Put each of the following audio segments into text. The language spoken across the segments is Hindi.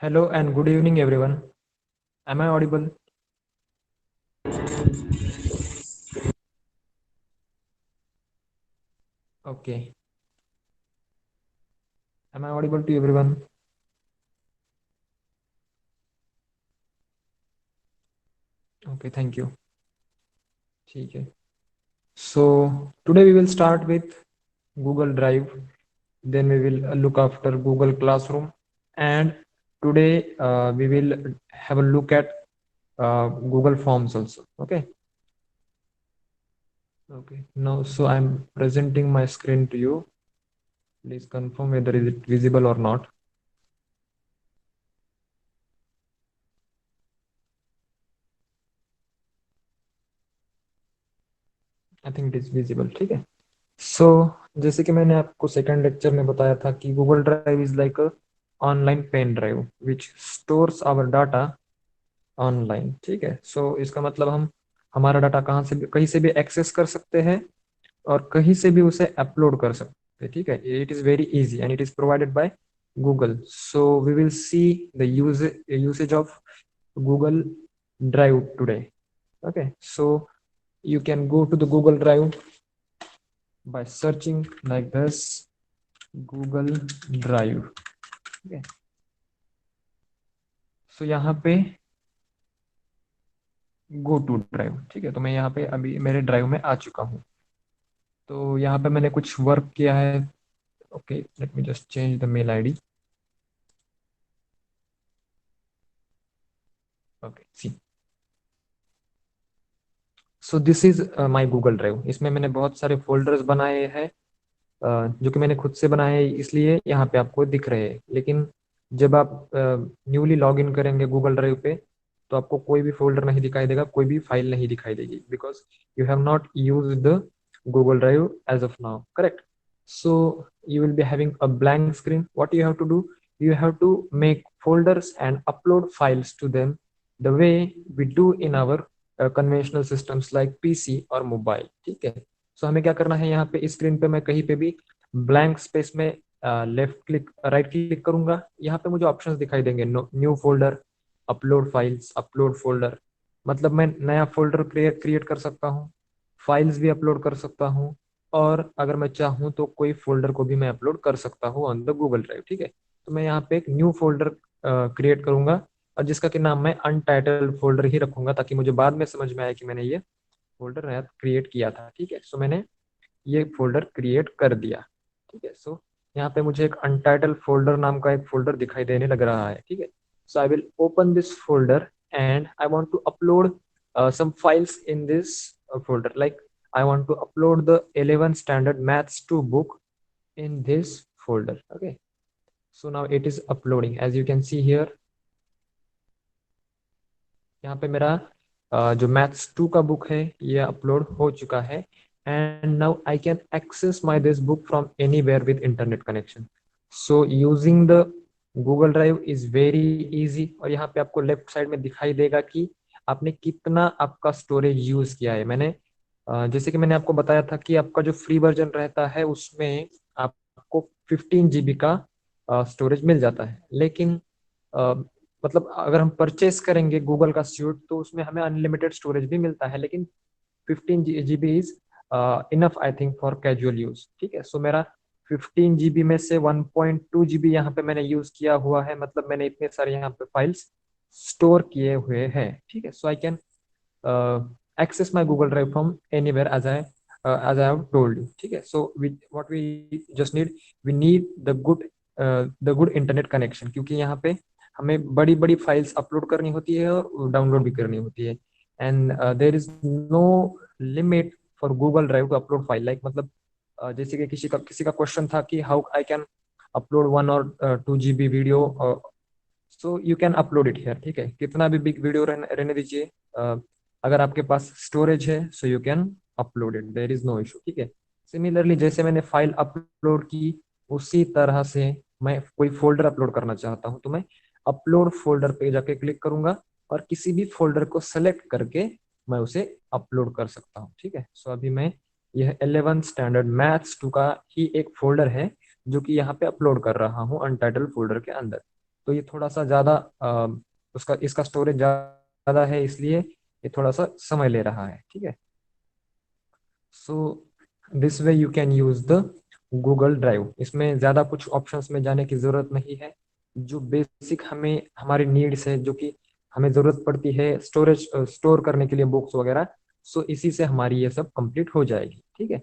Hello and good evening, everyone. Am I audible? Okay. Am I audible to everyone? Okay, thank you. ठीक है. So today we will start with Google Drive. Then we will look after Google Classroom, and today we will have a look at Google Forms also. Okay. Okay. Now, so I'm presenting my screen to you. Please confirm whether is it visible or not. I think it is visible. ठीक है. सो जैसे कि मैंने आपको सेकंड लेक्चर में बताया था कि Google drive is like a online pen drive which stores our data online. ठीक है. सो इसका मतलब हम हमारा डाटा कहाँ से भी कहीं से भी एक्सेस कर सकते हैं और कहीं से भी उसे अपलोड कर सकते हैं. ठीक है. It is very easy and it is provided by Google. So we will see the usage of Google drive today. Okay. So you can go to the Google Drive by searching like this, Google Drive. ठीक है. सो यहाँ पे गो टू ड्राइव. ठीक है. तो मैं यहाँ पे अभी मेरे ड्राइव में आ चुका हूँ. तो यहाँ पे मैंने कुछ वर्क किया है. Okay, let me just change the mail ID. Okay, see. So this is my Google drive. इसमें मैंने बहुत सारे फोल्डर्स बनाए हैं जो कि मैंने खुद से बनाए हैं, इसलिए यहाँ पे आपको दिख रहे हैं. लेकिन जब आप न्यूली लॉग इन करेंगे गूगल ड्राइव पे, तो आपको कोई भी फोल्डर नहीं दिखाई देगा, कोई भी फाइल नहीं दिखाई देगी, because you have not use the Google drive as of now. Correct. So you will be having a blank screen. What you have to do, you have to make folders and upload files to them the way we do in our conventional systems like PC और मोबाइल. ठीक है. सो हमें क्या करना है, यहाँ पे स्क्रीन पे मैं कहीं पे भी ब्लैंक स्पेस में लेफ्ट क्लिक राइट क्लिक करूंगा. यहाँ पे मुझे ऑप्शंस दिखाई देंगे. New folder, upload files, upload folder. मतलब मैं नया फोल्डर क्रिएट कर सकता हूँ, फाइल्स भी अपलोड कर सकता हूँ, और अगर मैं चाहूँ तो कोई फोल्डर को भी मैं अपलोड कर सकता हूँ ऑन द गूगल ड्राइव. ठीक है. तो मैं यहाँ पे एक न्यू फोल्डर क्रिएट करूंगा और जिसका कि नाम मैं अनटाइटल्ड फोल्डर ही रखूंगा, ताकि मुझे बाद में समझ में आए कि मैंने ये फोल्डर नया क्रिएट किया था. ठीक है. सो मैंने ये फोल्डर क्रिएट कर दिया. ठीक है. सो यहाँ पे मुझे एक अनटाइटल फोल्डर नाम का एक फोल्डर दिखाई देने लग रहा है. ठीक है. So I will open this folder and I want to upload some files in this folder. Like, I want to upload the 11th standard maths 2 book in this folder. Okay. So now it is uploading, as you can see here. यहाँ पे मेरा जो मैथ्स 2 का बुक है ये अपलोड हो चुका है. And now I can access my this book from anywhere with internet connection. So using the Google drive is very easy. और यहाँ पे आपको लेफ्ट साइड में दिखाई देगा कि आपने कितना आपका स्टोरेज यूज किया है. मैंने जैसे कि मैंने आपको बताया था कि आपका जो फ्री वर्जन रहता है उसमें आपको 15 GB का स्टोरेज मिल जाता है. लेकिन मतलब अगर हम परचेस करेंगे गूगल का स्यूट तो उसमें हमें अनलिमिटेड स्टोरेज भी मिलता है. लेकिन 15 GB is enough I think for casual use. ठीक है. सो मेरा 15 GB में से 1.2 GB यहाँ पे मैंने यूज किया हुआ है. मतलब मैंने इतने सारे यहाँ पे फाइल्स स्टोर किए हुए हैं. ठीक है. So I can access my Google Drive from anywhere, as I have told you. ठीक है. So what we just need, we need the good internet connection, क्योंकि यहाँ पे हमें बड़ी बड़ी फाइल्स अपलोड करनी होती है और डाउनलोड भी करनी होती है. And there is no limit for Google drive to upload file. Like मतलब जैसे कि किसी का क्वेश्चन था कि how I can upload 1 or 2 GB video. So you can upload it here. ठीक है. कितना भी बिग वीडियो रहने दीजिए, अगर आपके पास स्टोरेज है so you can upload it. There is no issue. ठीक है. सिमिलरली जैसे मैंने फाइल अपलोड की उसी तरह से मैं कोई फोल्डर अपलोड करना चाहता हूँ तो मैं अपलोड फोल्डर पे जाके क्लिक करूंगा और किसी भी फोल्डर को सेलेक्ट करके मैं उसे अपलोड कर सकता हूँ. ठीक है. सो अभी मैं यह 11th स्टैंडर्ड मैथ्स 2 का ही एक फोल्डर है जो कि यहाँ पे अपलोड कर रहा हूँ अनटाइटल फोल्डर के अंदर. तो ये थोड़ा सा ज़्यादा उसका इसका स्टोरेज ज़्यादा है, इसलिए ये थोड़ा सा समय ले रहा है। ठीक है, so this way you can use the Google drive. इसमें ज़्यादा कुछ ऑप्शंस में जाने की ज़रूरत नहीं है। जो बेसिक हमें हमारी नीड्स है, जो कि हमें ज़रूरत पड़ती है स्टोरेज स्टोर करने के लिए बुक्स वगैरह, सो इसी से हमारी ये सब कंप्लीट हो जाएगी। ठीक है,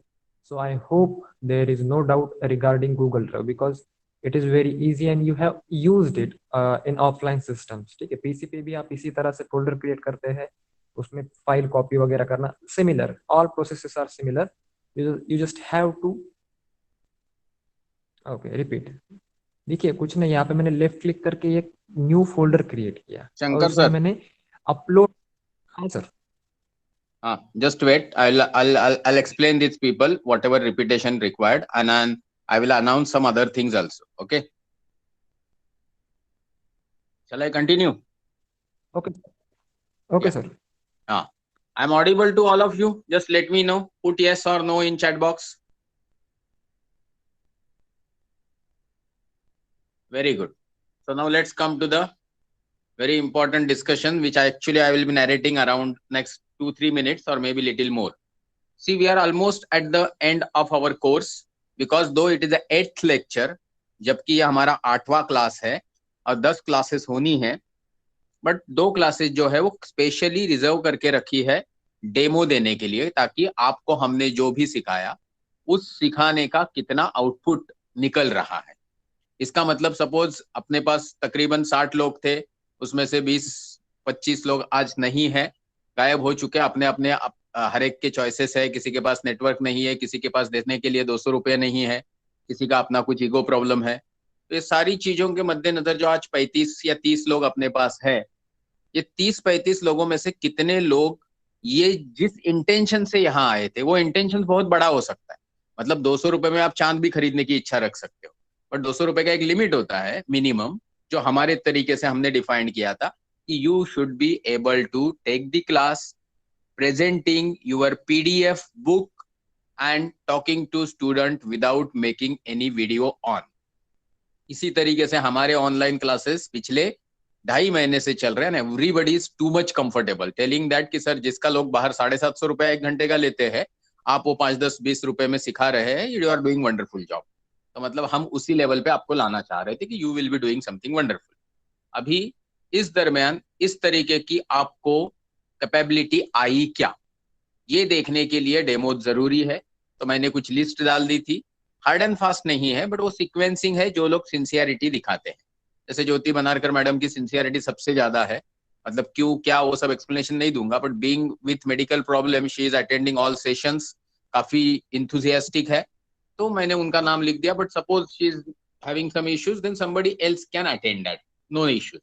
so I hope there is no doubt regarding Google drive, because it is very easy and you have used it in offline systems. ठीक है, पीसी पे भी आप इसी तरह से फोल्डर क्रिएट करते हैं, उसमें फाइल कॉपी वगैरह करना similar, all processes are similar. You just have to, okay repeat. देखिए कुछ नहीं, यहाँ पे मैंने लेफ्ट क्लिक करके एक न्यू फोल्डर क्रिएट किया और शंकर उसमें सर, मैंने अपलोड। हाँ sir. just wait. I'll explain these people whatever repetition required, and then I will announce some other things also. Okay. Shall I continue? Okay, okay Yeah. Sir. I'm audible to all of you. Just let me know. Put yes or no in chat box. Very good. So now let's come to the very important discussion, which I will be narrating around next 2-3 minutes or maybe little more. See, we are almost at the end of our course, because though it is the 8th lecture, जबकि ये हमारा 8वां क्लास है और 10 क्लासेस होनी है, बट 2 क्लासेस जो है वो स्पेशली रिजर्व करके रखी है डेमो देने के लिए, ताकि आपको हमने जो भी सिखाया उस सिखाने का कितना आउटपुट निकल रहा है। इसका मतलब सपोज अपने पास तकरीबन 60 लोग थे, उसमें से 20-25 लोग आज नहीं है, गायब हो चुके, अपने अपने हर एक के चॉइसेस है। किसी के पास नेटवर्क नहीं है, किसी के पास देने के लिए 200 रुपये नहीं है, किसी का अपना कुछ ईगो प्रॉब्लम है। तो ये सारी चीजों के मद्देनजर जो आज 35 या 30 लोग अपने पास है, ये 30-35 लोगों में से कितने लोग ये जिस इंटेंशन से यहाँ आए थे, वो इंटेंशन बहुत बड़ा हो सकता है। मतलब 200 रुपए में आप चांद भी खरीदने की इच्छा रख सकते हो, बट 200 रुपए का एक लिमिट होता है मिनिमम, जो हमारे तरीके से हमने डिफाइन किया था कि you should be able to take the class, presenting your PDF book and talking to student without making any video on. इसी तरीके से हमारे ऑनलाइन क्लासेस पिछले 2.5 महीने से चल रहे हैं। Everybody is too much comfortable telling that कि सर, जिसका लोग बाहर 750 रुपए 1 घंटे का लेते हैं, आप वो 5-10-20 रुपए में सिखा रहे हैं, you are doing wonderful job. तो मतलब हम उसी लेवल पे आपको लाना चाह रहे थे कि you will be doing something wonderful. अभी इस दरमियान इस तरीके की आपको कैपेबिलिटी आई क्या, ये देखने के लिए डेमो जरूरी है। तो मैंने कुछ लिस्ट डाल दी थी, हार्ड एंड फास्ट नहीं है, बट वो सिक्वेंसिंग है जो लोग सिंसियरिटी दिखाते हैं। जैसे ज्योति बनारकर मैडम की सिंसियरिटी सबसे ज्यादा है, मतलब क्यों क्या वो सब एक्सप्लेनेशन नहीं दूंगा, but being with medical problem she is attending all sessions, काफी इंथुजियास्टिक है, तो मैंने उनका नाम लिख दिया। But suppose she is having some issues, then somebody else can attend that, no issues.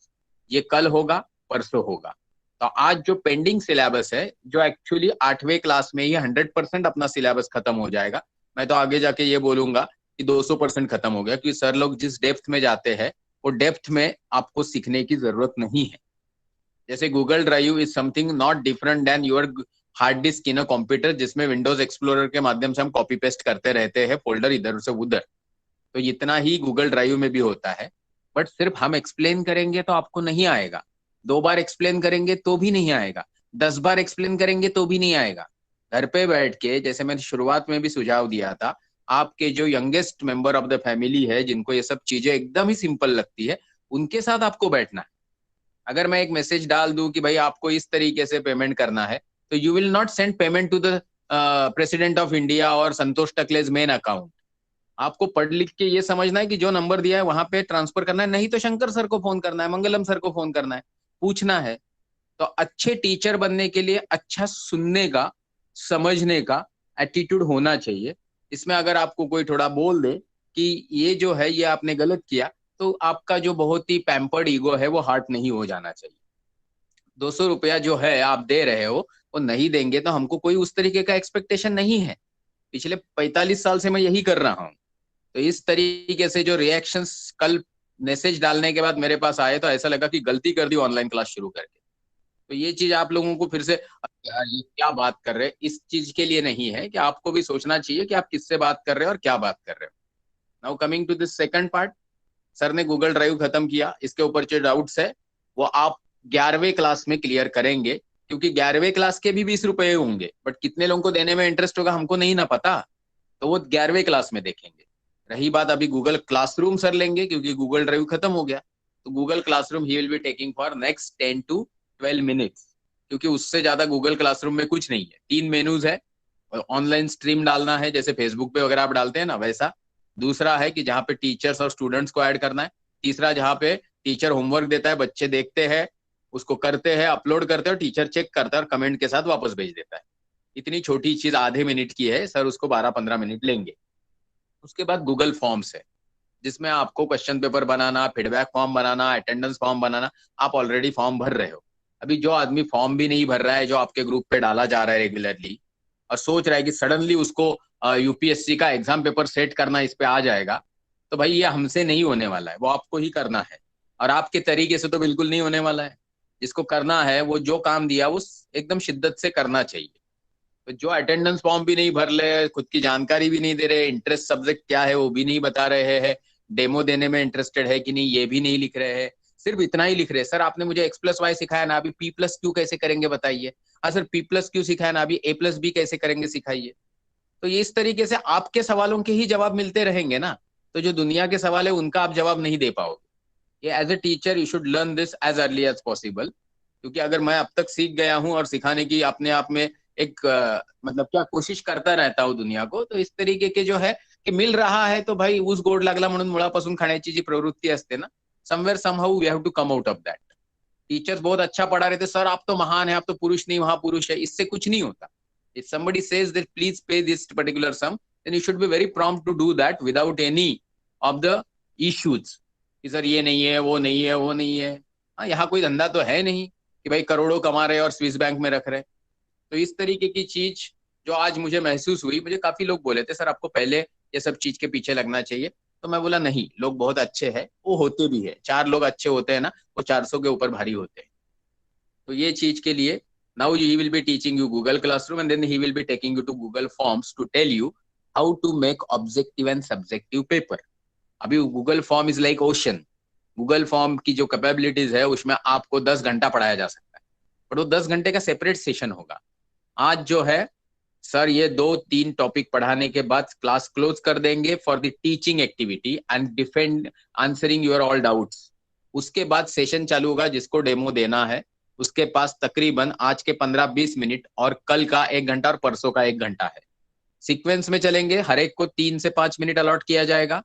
ये कल होगा, परसों होगा। तो आज जो पेंडिंग सिलेबस है, जो एक्चुअली 8वें क्लास में ही 100% अपना सिलेबस खत्म हो जाएगा, मैं तो आगे जाके ये बोलूंगा कि 200% खत्म हो गया, क्योंकि सर लोग जिस डेप्थ में जाते हैं वो डेप्थ में आपको सीखने की जरूरत नहीं है। जैसे Google drive is something not different then your hard disk in a computer, जिसमें विंडोज एक्सप्लोरर के माध्यम से हम कॉपी पेस्ट करते रहते हैं फोल्डर इधर से उधर। तो इतना ही गूगल ड्राइव में भी होता है, बट सिर्फ हम एक्सप्लेन करेंगे तो आपको नहीं आएगा, 2 बार एक्सप्लेन करेंगे तो भी नहीं आएगा, 10 बार एक्सप्लेन करेंगे तो भी नहीं आएगा। घर पे बैठ के, जैसे मैंने शुरुआत में भी सुझाव दिया था, आपके जो youngest member of the family है, जिनको ये सब चीजें एकदम ही सिंपल लगती है, उनके साथ आपको बैठना है। अगर मैं एक मैसेज डाल दूं कि भाई आपको इस तरीके से पेमेंट करना है, तो you will not send payment to the president of India और संतोष टकलेज मेन अकाउंट। आपको पढ़ लिख के ये समझना है कि जो नंबर दिया है वहां पे ट्रांसफर करना है, नहीं तो शंकर सर को फोन करना है, मंगलम सर को फोन करना है, पूछना है। तो अच्छे टीचर बनने के लिए अच्छा सुनने का, समझने का एटीट्यूड होना चाहिए। इसमें अगर आपको कोई थोड़ा बोल दे कि ये जो है ये आपने गलत किया, तो आपका जो बहुत ही पैम्पर्ड ईगो है वो हार्ट नहीं हो जाना चाहिए। 200 रुपया जो है आप दे रहे हो, वो नहीं देंगे तो हमको कोई उस तरीके का एक्सपेक्टेशन नहीं है। पिछले 45 साल से मैं यही कर रहा हूँ। तो इस तरीके से जो रिएक्शंस कल मैसेज डालने के बाद मेरे पास आए, तो ऐसा लगा कि गलती कर दी ऑनलाइन क्लास शुरू करके। तो ये चीज आप लोगों को फिर से, यार ये क्या बात कर रहे हैं, इस चीज के लिए नहीं है, कि आपको भी सोचना चाहिए कि आप किससे बात कर रहे हो और क्या बात कर रहे हो। Now coming to this second part, sir ने गूगल ड्राइव खत्म किया, इसके ऊपर जो डाउट्स है वो आप 11वें क्लास में क्लियर करेंगे, क्योंकि 11वें क्लास के भी 20 रुपए होंगे, बट कितने लोगों को देने में इंटरेस्ट होगा हमको नहीं ना पता, तो वो 11वें क्लास में देखेंगे। रही बात अभी गूगल क्लासरूम सर लेंगे, क्योंकि गूगल ड्राइव खत्म हो गया, तो Google classroom he will be taking for next 10 to 12 minutes, क्योंकि उससे ज्यादा गूगल क्लासरूम में कुछ नहीं है। 3 मेनूज है, ऑनलाइन स्ट्रीम डालना है जैसे फेसबुक पे वगैरह आप डालते हैं ना वैसा, दूसरा है कि जहाँ पे टीचर्स और स्टूडेंट्स को ऐड करना है, तीसरा जहाँ पे टीचर होमवर्क देता है, बच्चे देखते हैं, उसको करते हैं, अपलोड करते हैं, टीचर चेक करता है और कमेंट के साथ वापस भेज देता है। इतनी छोटी चीज आधे मिनट की है, सर उसको 12-15 मिनट लेंगे। उसके बाद गूगल फॉर्म्स है, जिसमें आपको क्वेश्चन पेपर बनाना, फीडबैक फॉर्म बनाना, अटेंडेंस फॉर्म बनाना। आप ऑलरेडी फॉर्म भर रहे हो। अभी जो आदमी फॉर्म भी नहीं भर रहा है, जो आपके ग्रुप पे डाला जा रहा है रेगुलरली, और सोच रहा है कि सडनली उसको यूपीएससी का एग्जाम पेपर सेट करना इस पे आ जाएगा, तो भाई ये हमसे नहीं होने वाला है, वो आपको ही करना है, और आपके तरीके से तो बिल्कुल नहीं होने वाला है। जिसको करना है वो जो काम दिया वो एकदम शिद्दत से करना चाहिए। तो जो अटेंडेंस फॉर्म भी नहीं भर रहे, खुद की जानकारी भी नहीं दे रहे, इंटरेस्ट सब्जेक्ट क्या है वो भी नहीं बता रहे हैं, डेमो देने में इंटरेस्टेड है कि नहीं ये भी नहीं लिख रहे हैं, सिर्फ इतना ही लिख रहे हैं, सर आपने मुझे x+y सिखाया ना, अभी p+q कैसे करेंगे बताइए। हाँ सर p+q सिखाया ना, अभी a+b कैसे करेंगे सिखाइए। तो ये इस तरीके से आपके सवालों के ही जवाब मिलते रहेंगे ना, तो जो दुनिया के सवाल है उनका आप जवाब नहीं दे पाओगे। ये as a teacher you should learn this as early as possible, क्योंकि अगर मैं अब तक सीख गया हूं और सिखाने की अपने आप में एक मतलब क्या कोशिश करता रहता हूँ दुनिया को, तो इस तरीके के जो है कि मिल रहा है, तो भाई ऊस गोड लागला म्हणून मुळापासून खाण्याची जी प्रवृत्ती असते ना, somewhere somehow we have to come out of that. Teachers बहुत अच्छा पढ़ा रहे थे, सर आप तो महान है, आप तो पुरुष नहीं महापुरुष है, इससे कुछ नहीं होता। If somebody says that please pay this particular sum, then you should be very prompt to do that without any of the issues कि सर ये नहीं है, वो नहीं है, वो नहीं है। हाँ, यहाँ कोई धंधा तो है नहीं कि भाई करोड़ों कमा रहे और स्विस बैंक में रख रहे। तो इस तरीके की चीज जो आज मुझे महसूस हुई, मुझे काफी लोग बोले थे सर आपको पहले ये सब चीज के पीछे लगना चाहिए, तो मैं बोला नहीं, लोग बहुत अच्छे हैं, वो होते भी है, 4 लोग अच्छे होते हैं ना, वो 400 के ऊपर भारी होते हैं। तो ये चीज के लिए now he will be teaching you Google Classroom, and then he will be taking you to Google Forms to tell you how to make objective and subjective paper. अभी Google Form is like ocean. Google Form की जो कैपेबिलिटीज है उसमें आपको 10 घंटा पढ़ाया जा सकता है, पर वो 10 घंटे का सेपरेट सेशन होगा। आज जो है सर ये 2-3 टॉपिक पढ़ाने के बाद क्लास क्लोज कर देंगे for the teaching activity and defend answering your all doubts. उसके बाद सेशन चालू होगा, जिसको डेमो देना है उसके पास तकरीबन आज के 15-20 मिनट और कल का 1 घंटा और परसों का 1 घंटा है। सीक्वेंस में चलेंगे, हर एक को 3 से 5 मिनट अलॉट किया जाएगा।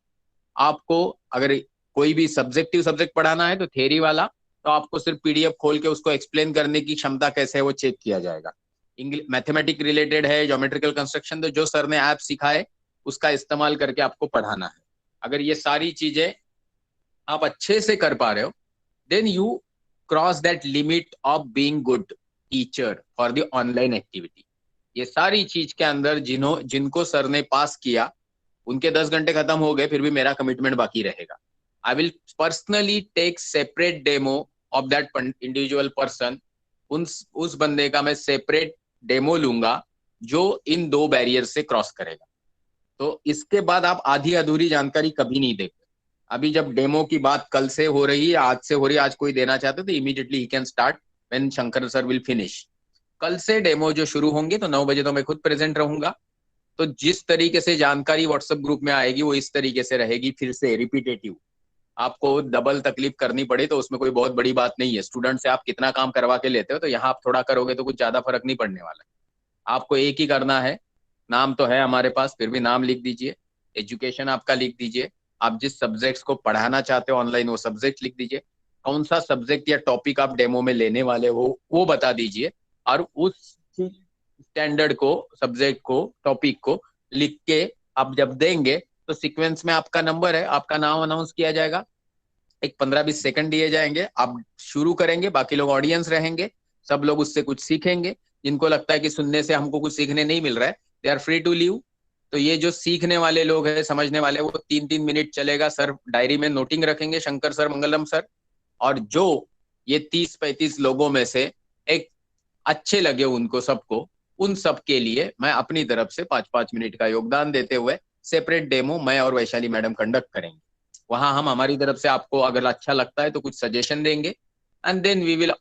आपको अगर कोई भी सब्जेक्टिव सब्जेक्ट पढ़ाना है तो थ्योरी वाला, तो आपको सिर्फ पीडीएफ खोल के उसको एक्सप्लेन करने की क्षमता कैसे है वो चेक किया जाएगा। इंग्लिश मैथमेटिक रिलेटेड है, ज्योमेट्रिकल कंस्ट्रक्शन, तो जो सर ने ऐप सिखाए उसका इस्तेमाल करके आपको पढ़ाना है। अगर ये सारी चीजें आप अच्छे से कर पा रहे हो, then you cross that limit of being good teacher for the online activity. ये सारी चीज के अंदर जिनको सर ने पास किया उनके 10 घंटे खत्म हो गए, फिर भी मेरा कमिटमेंट बाकी रहेगा। I will personally take separate demo of that individual person. उस बंदे का मैं सेपरेट डेमो लूंगा जो इन 2 बैरियर से क्रॉस करेगा। तो इसके बाद आप आधी अधूरी जानकारी कभी नहीं देते। अभी जब डेमो की बात कल से हो रही है, आज से हो रही है, आज कोई देना चाहते तो immediately he can start when Shankar sir will finish. कल से डेमो जो शुरू होंगे तो 9 बजे तो मैं खुद प्रेजेंट रहूंगा। तो जिस तरीके से जानकारी व्हाट्सएप ग्रुप में आएगी वो इस तरीके से रहेगी, फिर से रिपीटेटिव। आपको डबल तकलीफ करनी पड़े तो उसमें कोई बहुत बड़ी बात नहीं है। स्टूडेंट से आप कितना काम करवा के लेते हो, तो यहाँ आप थोड़ा करोगे तो कुछ ज्यादा फर्क नहीं पड़ने वाला है। आपको एक ही करना है, नाम तो है हमारे पास, फिर भी नाम लिख दीजिए, एजुकेशन आपका लिख दीजिए, आप जिस सब्जेक्ट्स को पढ़ाना चाहते हो ऑनलाइन वो सब्जेक्ट लिख दीजिए, कौन सा सब्जेक्ट या टॉपिक आप डेमो में लेने वाले हो वो बता दीजिए, और उस स्टैंडर्ड को, सब्जेक्ट को, टॉपिक को लिख के आप जब देंगे तो सीक्वेंस में आपका नंबर है, आपका नाम अनाउंस किया जाएगा, एक 15-20 सेकंड दिए जाएंगे, आप शुरू करेंगे, बाकी लोग ऑडियंस रहेंगे, सब लोग उससे कुछ सीखेंगे। जिनको लगता है कि सुनने से हमको कुछ सीखने नहीं मिल रहा है, they are free to leave. तो ये जो सीखने वाले लोग हैं, समझने वाले, वो 3-3 मिनट चलेगा, सर डायरी में नोटिंग रखेंगे, शंकर सर, मंगलम सर। और जो ये 30-35 लोगों में से एक अच्छे लगे उनको सबको, उन सब के लिए मैं अपनी तरफ से 5-5 मिनट का योगदान देते हुए सेपरेट डेमो मैं और वैशाली मैडम कंडक्ट करेंगे। वहां हम हमारी तरफ से आपको अगर अच्छा लगता है तो कुछ सजेशन देंगे, and then we will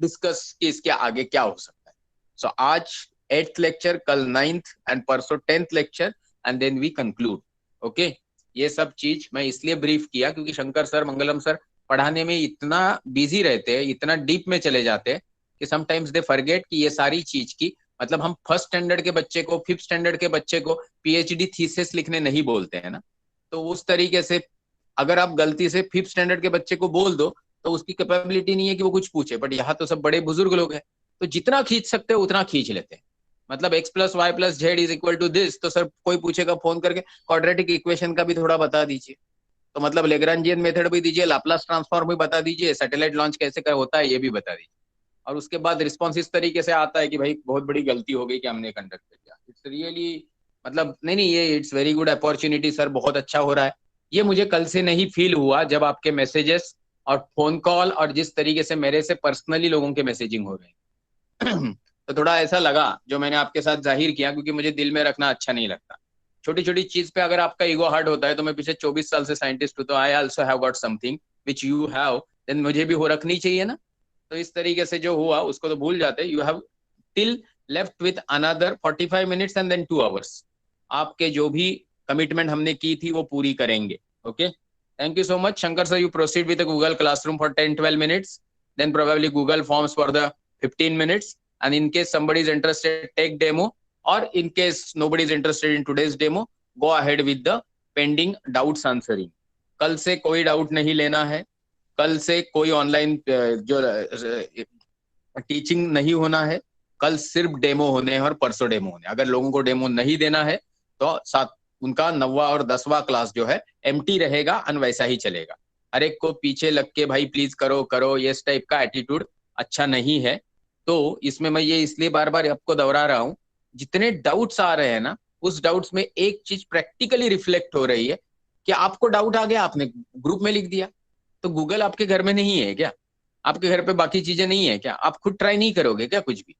discuss कि इसके आगे क्या हो सकता है. सो आज 8th लेक्चर, कल 9th एंड परसों 10th lecture, and then we conclude. Okay, ये सब चीज मैं इसलिए ब्रीफ किया क्योंकि शंकर सर, मंगलम सर पढ़ाने में इतना बिजी रहते हैं, इतना डीप में चले जाते हैं कि समटाइम्स दे फॉरगेट कि ये सारी चीज की मतलब हम फर्स्ट स्टैंडर्ड के बच्चे को, फिफ्थ स्टैंडर्ड के बच्चे को पीएचडी थीसिस लिखने नहीं बोलते हैं ना. तो उस तरीके से अगर आप गलती से फिफ्थ स्टैंडर्ड के बच्चे को बोल दो तो उसकी कैपेबिलिटी नहीं है कि वो कुछ पूछे, बट यहाँ तो सब बड़े बुजुर्ग लोग हैं, तो जितना खींच सकते हैं उतना खींच लेते हैं. मतलब x plus Y plus Z is equal to this, तो सर कोई पूछेगा फोन करके क्वाड्रेटिक इक्वेशन का भी थोड़ा बता दीजिए, तो मतलब लेग्रांजियन मेथड भी दीजिए, लाप्लास ट्रांसफॉर्म भी बता दीजिए, सैटेलाइट लॉन्च कैसे का होता है ये भी बता दीजिए. और उसके बाद रिस्पॉन्स इस तरीके से आता है कि भाई बहुत बड़ी गलती हो गई कि हमने कंडक्ट किया. इट्स रियली मतलब नहीं नहीं, ये it's very good opportunity sir, बहुत अच्छा हो रहा है. ये मुझे कल से नहीं फील हुआ जब आपके मैसेजेस और फोन कॉल और जिस तरीके से मेरे से पर्सनली लोगों के मैसेजिंग हो रहे हैं तो थोड़ा ऐसा लगा जो मैंने आपके साथ जाहिर किया, क्योंकि मुझे दिल में रखना अच्छा नहीं लगता. छोटी छोटी चीज पे अगर आपका ईगो हर्ट होता है, तो मैं पिछले 24 साल से साइंटिस्ट हूं, तो I also have got something which you have, then मुझे भी हो रखनी चाहिए ना. तो इस तरीके से जो हुआ उसको तो भूल जाते. You have till left with another 45 minutes and then 2 hours. आपके जो भी कमिटमेंट हमने की थी वो पूरी करेंगे. Okay, thank you so much. Shankar sir, you proceed with Google classroom for 10-12 minutes, then probably Google Forms for the 15 minutes, and in case somebody is interested, take demo, or in case nobody is interested in today's demo, go ahead with the pending doubts answering. कल से कोई डाउट नहीं लेना है, कल से कोई ऑनलाइन जो टीचिंग नहीं होना है, कल सिर्फ डेमो होने हैं और परसों डेमो होने. अगर लोगों को डेमो नहीं देना है तो साथ उनका 9वां और 10वां क्लास जो है एम्प्टी रहेगा और वैसा ही चलेगा. हर एक को पीछे लग के भाई प्लीज करो करो ये इस टाइप का एटीट्यूड अच्छा नहीं है. तो इसमें मैं ये इसलिए बार बार आपको दोहरा रहा हूँ, जितने डाउट्स आ रहे हैं ना, उस डाउट्स में एक चीज प्रैक्टिकली रिफ्लेक्ट हो रही है कि आपको डाउट आ गया, आपने ग्रुप में लिख दिया, तो गूगल आपके घर में नहीं है क्या? आपके घर पे बाकी चीजें नहीं है क्या? आप खुद ट्राई नहीं करोगे क्या? कुछ भी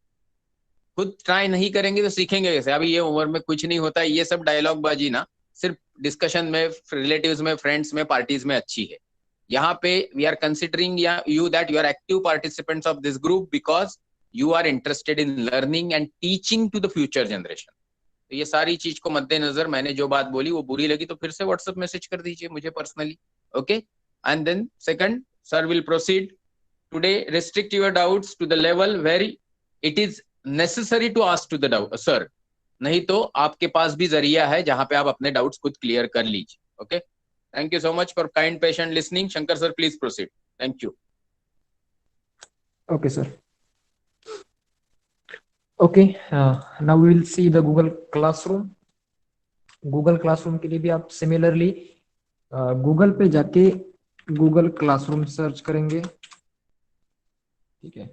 खुद ट्राई नहीं करेंगे तो सीखेंगे कैसे? अभी ये उम्र में कुछ नहीं होता. ये सब डायलॉग बाजी ना सिर्फ डिस्कशन में, रिलेटिव्स में, फ्रेंड्स में, पार्टीज में अच्छी है. यहाँ पे we are considering you that you are active participants of this group because you are interested in learning and teaching to the future generation. तो ये सारी चीज को मद्देनजर मैंने जो बात बोली वो बुरी लगी तो फिर से व्हाट्सएप मैसेज कर दीजिए मुझे personally. Okay, and then second sir will proceed. Today, restrict your doubts to the level where it is necessary to ask to the doubt, sir. नहीं तो आपके पास भी जरिया है जहां पे आप अपने डाउट्स खुद क्लियर कर लीजिए. Okay, thank you so much for kind patient listening. Shankar sir please proceed. Thank you. Okay, sir. Okay, now we will see the Google Classroom. Google Classroom के लिए भी आप सिमिलरली गूगल पे जाके गूगल क्लासरूम सर्च करेंगे. ठीक है,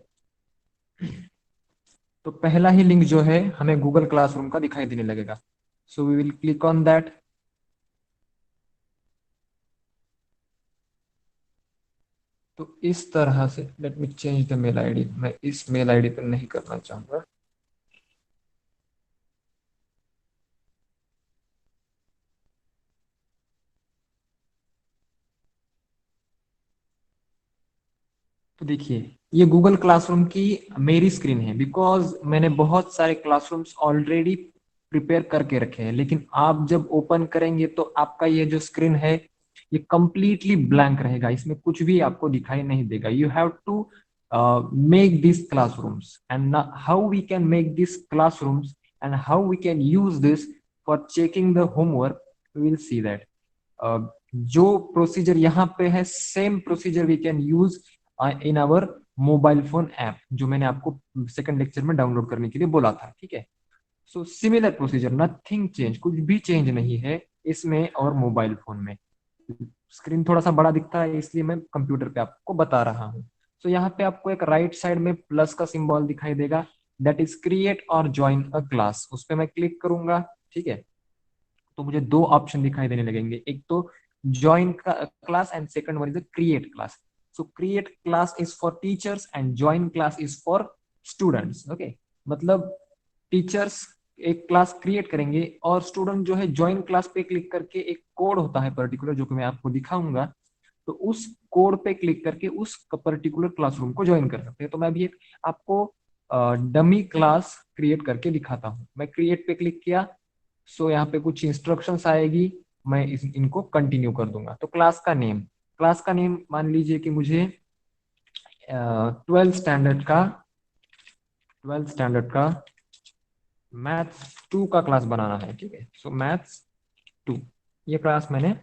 तो पहला ही लिंक जो है हमें गूगल क्लासरूम का दिखाई देने लगेगा. So we will click on that. तो इस तरह से let me change the mail ID. मैं इस मेल आईडी पर नहीं करना चाहूंगा. तो देखिए ये गूगल क्लासरूम की मेरी स्क्रीन है, बिकॉज मैंने बहुत सारे क्लासरूम्स ऑलरेडी प्रिपेयर करके रखे हैं. लेकिन आप जब ओपन करेंगे तो आपका ये जो स्क्रीन है ये कंप्लीटली ब्लैंक रहेगा, इसमें कुछ भी आपको दिखाई नहीं देगा. You have to make this classrooms and how we can make this classrooms and how we can use this for checking the homework. We will see that जो प्रोसीजर यहाँ पे है same procedure we can use in our mobile phone app, जो मैंने आपको सेकंड लेक्चर में डाउनलोड करने के लिए बोला था. ठीक है, so similar procedure, nothing change, कुछ भी चेंज नहीं है इसमें और मोबाइल फोन में. स्क्रीन थोड़ा सा बड़ा दिखता है इसलिए मैं कंप्यूटर पे आपको बता रहा हूँ. सो यहाँ पे आपको एक राइट साइड में प्लस का सिंबल दिखाई देगा, दैट इज क्रिएट और ज्वाइन अ क्लास. उस पर मैं क्लिक करूंगा. ठीक है, तो मुझे दो ऑप्शन दिखाई देने लगेंगे, एक तो join class and second one is create class. So create class is for teachers and join class is for students. Okay, मतलब टीचर्स एक क्लास क्रिएट करेंगे और स्टूडेंट जो है ज्वाइन क्लास पे क्लिक करके एक कोड होता है पर्टिकुलर जो कि मैं आपको दिखाऊंगा, तो उस कोड पे क्लिक करके उस पर्टिकुलर क्लासरूम को ज्वाइन कर सकते हैं। तो मैं अभी एक आपको डमी क्लास क्रिएट करके दिखाता हूँ। मैं क्रिएट पे क्लिक किया, सो यहाँ पे कुछ इंस्ट्रक्शंस आएगी, मैं इनको कंटिन्यू कर दूंगा। तो क्लास का नेम मान लीजिए कि मुझे ट्वेल्थ स्टैंडर्ड का मैथ्स 2 का क्लास बनाना है, ठीक है। सो मैथ्स 2 ये क्लास मैंने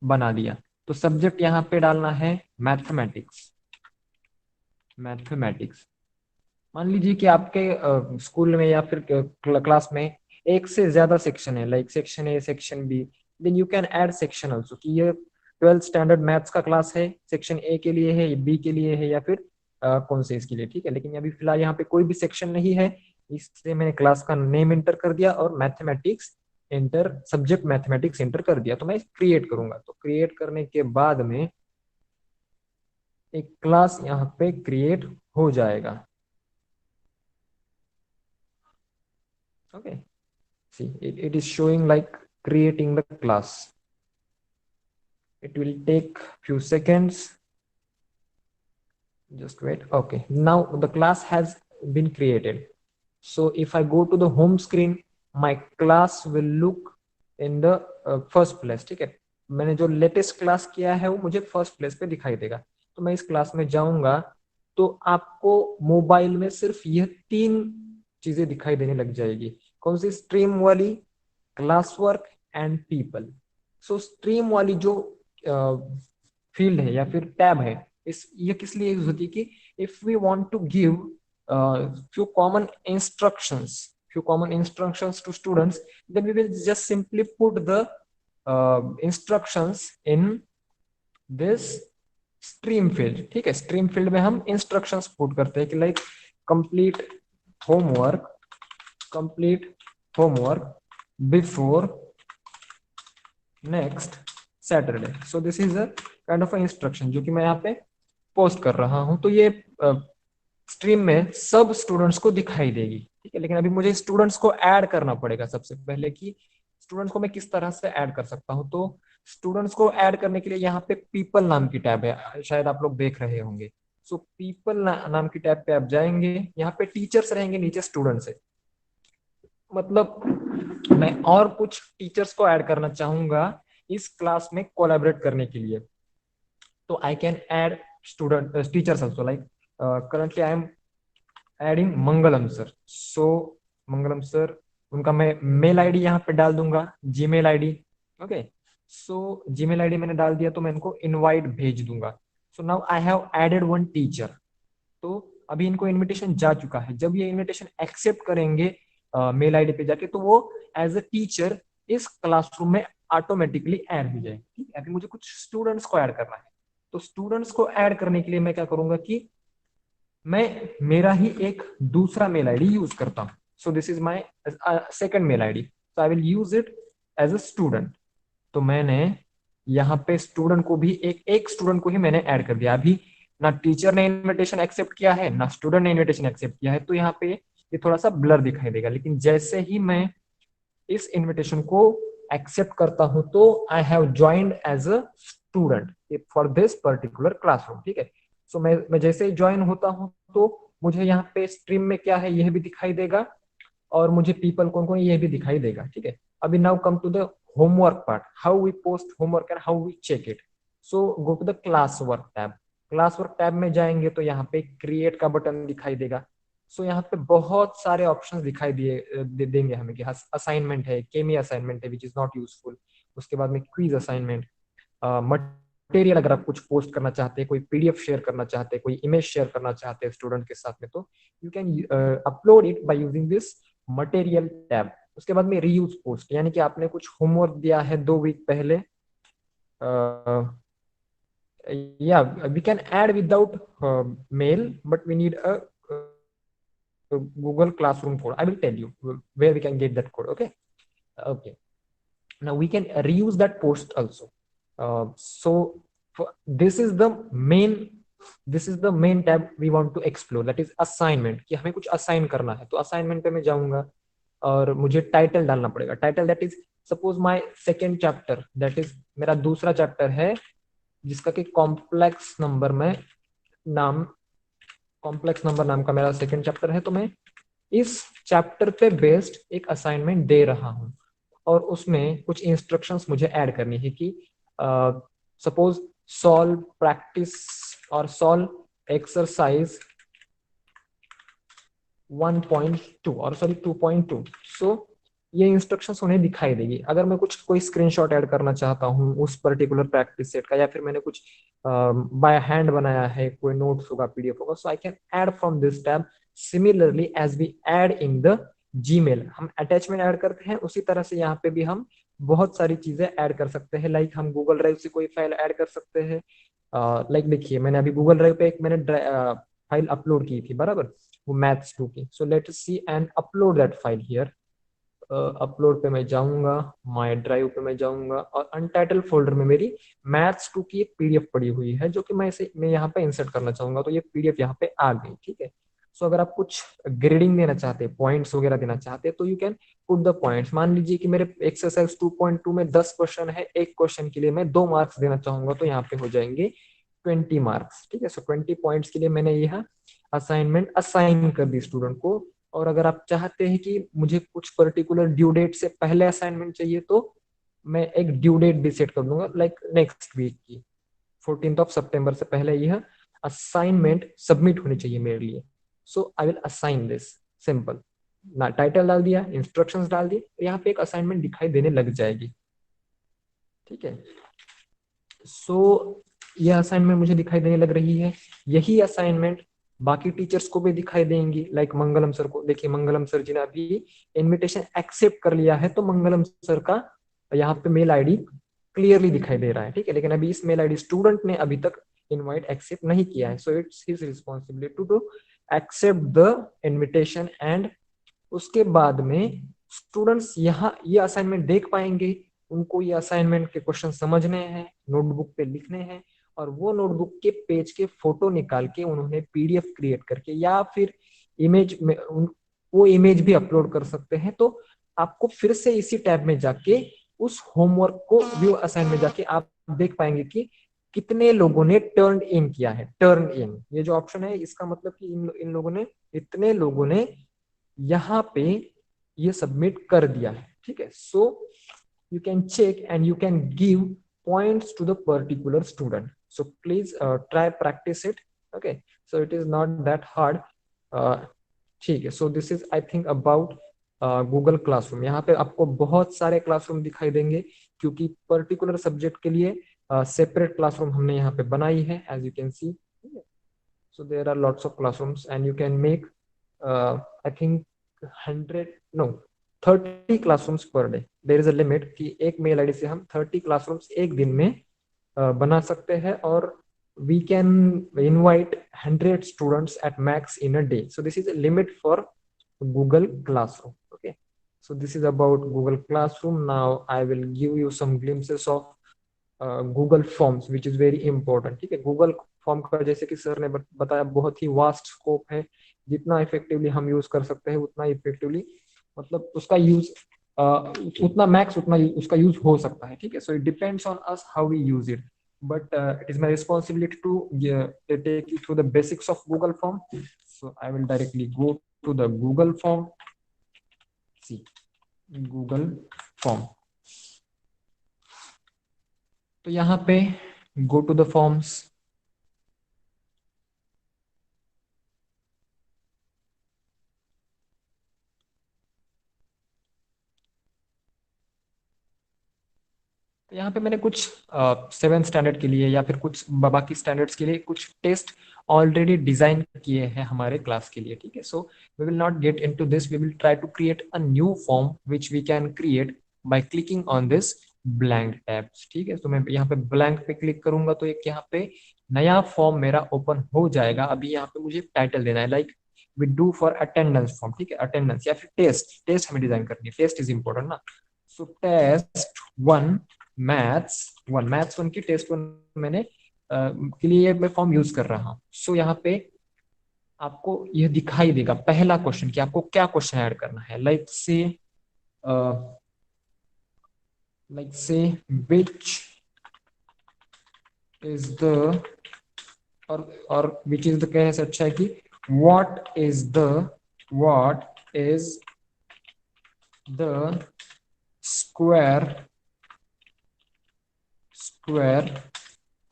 बना दिया। तो सब्जेक्ट यहाँ पे डालना है मैथमेटिक्स। मैथमेटिक्स मान लीजिए कि आपके स्कूल में या फिर क्लास में एक से ज्यादा सेक्शन है, like section A, section B, then you can add section also कि ये ट्वेल्थ स्टैंडर्ड मैथ्स का क्लास है, सेक्शन ए के लिए है, बी के लिए है, या फिर कौन से इसके लिए, ठीक है। लेकिन अभी फिलहाल यहाँ पे कोई भी सेक्शन नहीं है, इसलिए मैंने क्लास का नेम एंटर कर दिया और mathematics enter, subject mathematics enter कर दिया। तो मैं क्रिएट करूंगा, तो क्रिएट करने के बाद में एक क्लास यहाँ पे क्रिएट हो जाएगा। Okay, see it is showing like creating the class. It will take few seconds, just wait. Okay, now the class has been created. So if I go to the home screen, my class will look in the first place, ठीक है। मैंने जो लेटेस्ट क्लास किया है वो मुझे फर्स्ट प्लेस पे दिखाई देगा। तो मैं इस क्लास में जाऊंगा तो आपको मोबाइल में सिर्फ यह 3 चीजें दिखाई देने लग जाएगी। कौन सी? स्ट्रीम वाली, class work and people. So stream वाली जो फील्ड है या फिर टैब है, इस ये किस लिए यूज होती है कि if we want to give few common instructions to students, then we will just simply put the instructions in this stream field, ठीक है। stream field में हम instructions put करते हैं कि like complete homework before next Saturday. So this is a kind of a instruction जो कि मैं यहाँ पे पोस्ट कर रहा हूँ। तो ये स्ट्रीम में सब स्टूडेंट्स को दिखाई देगी, ठीक है। लेकिन अभी मुझे स्टूडेंट्स को ऐड करना पड़ेगा सबसे पहले, कि स्टूडेंट्स को मैं किस तरह से ऐड कर सकता हूँ। तो स्टूडेंट्स को ऐड करने के लिए यहाँ पे पीपल नाम की टैब है, शायद आप लोग देख रहे होंगे। सो पीपल नाम की टैब पे आप जाएंगे, यहाँ पे टीचर्स रहेंगे, नीचे स्टूडेंट्स है। मतलब मैं और कुछ टीचर्स को ऐड करना चाहूंगा इस क्लास में कोलैबोरेट करने के लिए, तो I can add student teachers also. Like currently I am adding Mangalam sir. So Mangalam sir, उनका मैं मेल आईडी यहाँ पे डाल दूंगा, Gmail ID. Okay, so Gmail ID मैंने डाल दिया, तो मैं इनको इनवाइट भेज दूंगा। So now I have added one teacher. तो अभी इनको इनविटेशन जा चुका है। जब ये इनविटेशन एक्सेप्ट करेंगे मेल आईडी पे जाके, तो वो एज अ टीचर इस क्लासरूम में ऑटोमेटिकली ऐड हो जाएगी, ठीक है। अभी मुझे कुछ स्टूडेंट्स को ऐड करना है। तो स्टूडेंट्स को ऐड करने के लिए मैं क्या करूंगा कि मैं मेरा ही एक दूसरा मेल आईडी यूज करता हूँ। So this is my second mail ID, so I will use it as a student. तो मैंने यहाँ पे स्टूडेंट को भी एक स्टूडेंट को ही मैंने ऐड कर दिया। अभी ना टीचर ने इनविटेशन एक्सेप्ट किया है, ना स्टूडेंट ने इनविटेशन एक्सेप्ट किया है, तो यहाँ पे ये थोड़ा सा ब्लर दिखाई देगा। लेकिन जैसे ही मैं इस इनविटेशन को एक्सेप्ट करता हूं, तो I have joined as a student for this particular classroom, ठीक है। सो मैं जैसे ही ज्वाइन होता हूं, तो मुझे यहाँ पे स्ट्रीम में क्या है यह भी दिखाई देगा, और मुझे पीपल कौन कौन यह भी दिखाई देगा, ठीक है। अभी now come to the homework part, how we post homework and how we check it. So go to the class work tab. Class work tab में जाएंगे तो यहाँ पे क्रिएट का बटन दिखाई देगा। सो यहाँ पे बहुत सारे ऑप्शंस दिखाई देंगे हमें कि असाइनमेंट है, केमी असाइनमेंट है विच इज नॉट यूजफुल। उसके बाद में क्विज असाइनमेंट, मटेरियल अगर आप कुछ पोस्ट करना चाहते हैं, कोई पीडीएफ शेयर करना चाहते हैं, कोई इमेज शेयर करना चाहते हैं स्टूडेंट के साथ में, तो you can upload it by using this material tab. उसके बाद में रीयूज पोस्ट, यानी कि आपने कुछ होमवर्क दिया है 2 वीक पहले, yeah, we can add without mail, but we need a Google Classroom code. I will tell you where we can get that code. Okay, okay. Now we can reuse that post also. So this is the main tab we want to explore, that is assignment, कि हमें कुछ assign करना है। तो assignment पे मैं जाऊंगा, और मुझे टाइटल डालना पड़ेगा। Title that is suppose my second chapter, that is मेरा दूसरा चैप्टर है जिसका कि कॉम्प्लेक्स नंबर में नाम, कॉम्प्लेक्स नंबर नाम का मेरा सेकेंड चैप्टर है। तो मैं इस चैप्टर पे बेस्ड एक असाइनमेंट दे रहा हूँ और उसमें कुछ इंस्ट्रक्शंस मुझे ऐड करनी है कि सपोज सॉल्व प्रैक्टिस और सॉल्व एक्सरसाइज 1.2 और सॉरी 2.2। सो ये इंस्ट्रक्शंस उन्हें दिखाई देगी। अगर मैं कुछ कोई स्क्रीनशॉट ऐड करना चाहता हूँ उस पर्टिकुलर प्रैक्टिस सेट का, या फिर मैंने कुछ बाय हैंड बनाया है, कोई नोट्स होगा, पीडीएफ होगा, so I can add from this tab similarly as we add in the Gmail. हम अटैचमेंट ऐड करते हैं उसी तरह से यहाँ पे भी हम बहुत सारी चीजें ऐड कर सकते हैं। लाइक हम गूगल ड्राइव से कोई फाइल ऐड कर सकते हैं। लाइक देखिए मैंने अभी गूगल ड्राइव पे एक मैंने फाइल अपलोड की थी, बराबर, वो मैथ्स 2 की। So let see and upload that file here. Upload पे मैं जाऊंगा, माय ड्राइव पे मैं जाऊंगा और अनटाइटल फोल्डर में मेरी मैथ्स 2 की एक पीडीएफ पड़ी हुई है जो कि मैं यहाँ पे इंसर्ट करना चाहूंगा। तो ये पीडीएफ यहाँ पे आ गई, ठीक है। सो अगर आप कुछ ग्रेडिंग देना चाहते हैं, पॉइंट्स वगैरह देना चाहते हैं, तो you can put the points. मान लीजिए कि मेरे एक्सरसाइज 2.2 में 10 क्वेश्चन है, एक क्वेश्चन के लिए मैं 2 मार्क्स देना चाहूंगा, तो यहाँ पे हो जाएंगे 20 मार्क्स, ठीक है। सो 20 पॉइंट्स के लिए मैंने यह असाइनमेंट असाइन कर दी स्टूडेंट को। और अगर आप चाहते हैं कि मुझे कुछ पर्टिकुलर ड्यू डेट से पहले असाइनमेंट चाहिए, तो मैं एक ड्यू डेट भी सेट कर दूंगा, लाइक नेक्स्ट वीक की 14 सितंबर से पहले यह असाइनमेंट सबमिट होनी चाहिए मेरे लिए। So I will assign this, simple ना, टाइटल डाल दिया, इंस्ट्रक्शंस डाल दिए, यहाँ पे एक असाइनमेंट दिखाई देने लग जाएगी, ठीक है। सो यह असाइनमेंट मुझे दिखाई देने लग रही है। यही असाइनमेंट बाकी टीचर्स को भी दिखाई देंगी, लाइक मंगलम सर को। देखिए मंगलम सर जी ने अभी इनविटेशन एक्सेप्ट कर लिया है, तो मंगलम सर का यहाँ पे मेल आईडी क्लियरली दिखाई दे रहा है, ठीक है। लेकिन अभी इस मेल आईडी स्टूडेंट ने अभी तक इनवाइट एक्सेप्ट नहीं किया है, so it's his responsibility to accept the invitation. And उसके बाद में स्टूडेंट्स यहाँ ये असाइनमेंट देख पाएंगे, उनको ये असाइनमेंट के क्वेश्चन समझने हैं, नोटबुक पे लिखने हैं, और वो नोटबुक के पेज के फोटो निकाल के उन्होंने पीडीएफ क्रिएट करके या फिर इमेज में वो इमेज भी अपलोड कर सकते हैं। तो आपको फिर से इसी टैब में जाके उस होमवर्क को व्यू असाइन में जाके आप देख पाएंगे कि कितने लोगों ने टर्न इन किया है। टर्न इन ये जो ऑप्शन है, इसका मतलब कि इन लोगों ने, इतने लोगों ने यहाँ पे ये सबमिट कर दिया है, ठीक है। सो you can check and you can give points to the particular student. So please try practice it. Okay, so it is not that hard. ठीक है। So this is I think about Google classroom. यहाँ पे आपको बहुत सारे क्लासरूम दिखाई देंगे क्योंकि पर्टिकुलर सब्जेक्ट के लिए सेपरेट क्लासरूम हमने यहाँ पे बनाई है, as you can see. So there are lots of classrooms and you can make I think 100 no 30 classrooms per day. There is a limit कि एक मेल आईडी से हम 30 classrooms एक दिन में बना सकते हैं, और we can invite 100 students at max in a day. So this is a limit for Google Classroom. Okay, so this is about Google Classroom. Now I will give you some glimpses of Google forms which is very important, ठीक है। गूगल फॉर्म का जैसे कि सर ने बताया बहुत ही वास्ट स्कोप है। जितना इफेक्टिवली हम यूज कर सकते हैं उतना इफेक्टिवली, मतलब उसका यूज उतना मैक्स उतना उसका यूज हो सकता है, ठीक है। So it depends on us how we use it, but it is my responsibility to take you through the basics of Google form. So I will directly go to the Google form. See Google form, तो यहाँ पे गो टू द फॉर्म्स। तो यहाँ पे मैंने कुछ 7th स्टैंडर्ड के लिए या फिर कुछ बाकी स्टैंडर्ड्स के लिए कुछ टेस्ट ऑलरेडी डिजाइन किए हैं हमारे क्लास के लिए, ठीक है। So we will not get into this, we will try to create a new form which we can create by clicking on this blank tabs, ठीक है। तो मैं यहाँ पे ब्लैंक पे क्लिक करूंगा तो एक यहाँ पे नया फॉर्म मेरा ओपन हो जाएगा। अभी यहाँ पे मुझे टाइटल देना है, like we do for attendance form, ठीक है। अटेंडेंस या फिर टेस्ट हमें डिजाइन करनी है, टेस्ट इज इंपॉर्टेंट ना। सो टेस्ट 1 मैथ्स 1 की टेस्ट 1 मैंने के लिए मैं फॉर्म यूज कर रहा हूँ। सो यहाँ पे आपको यह दिखाई देगा पहला क्वेश्चन कि आपको क्या क्वेश्चन ऐड करना है। लाइक से विच इज द, और विच इज द कहने से अच्छा है कि what is the square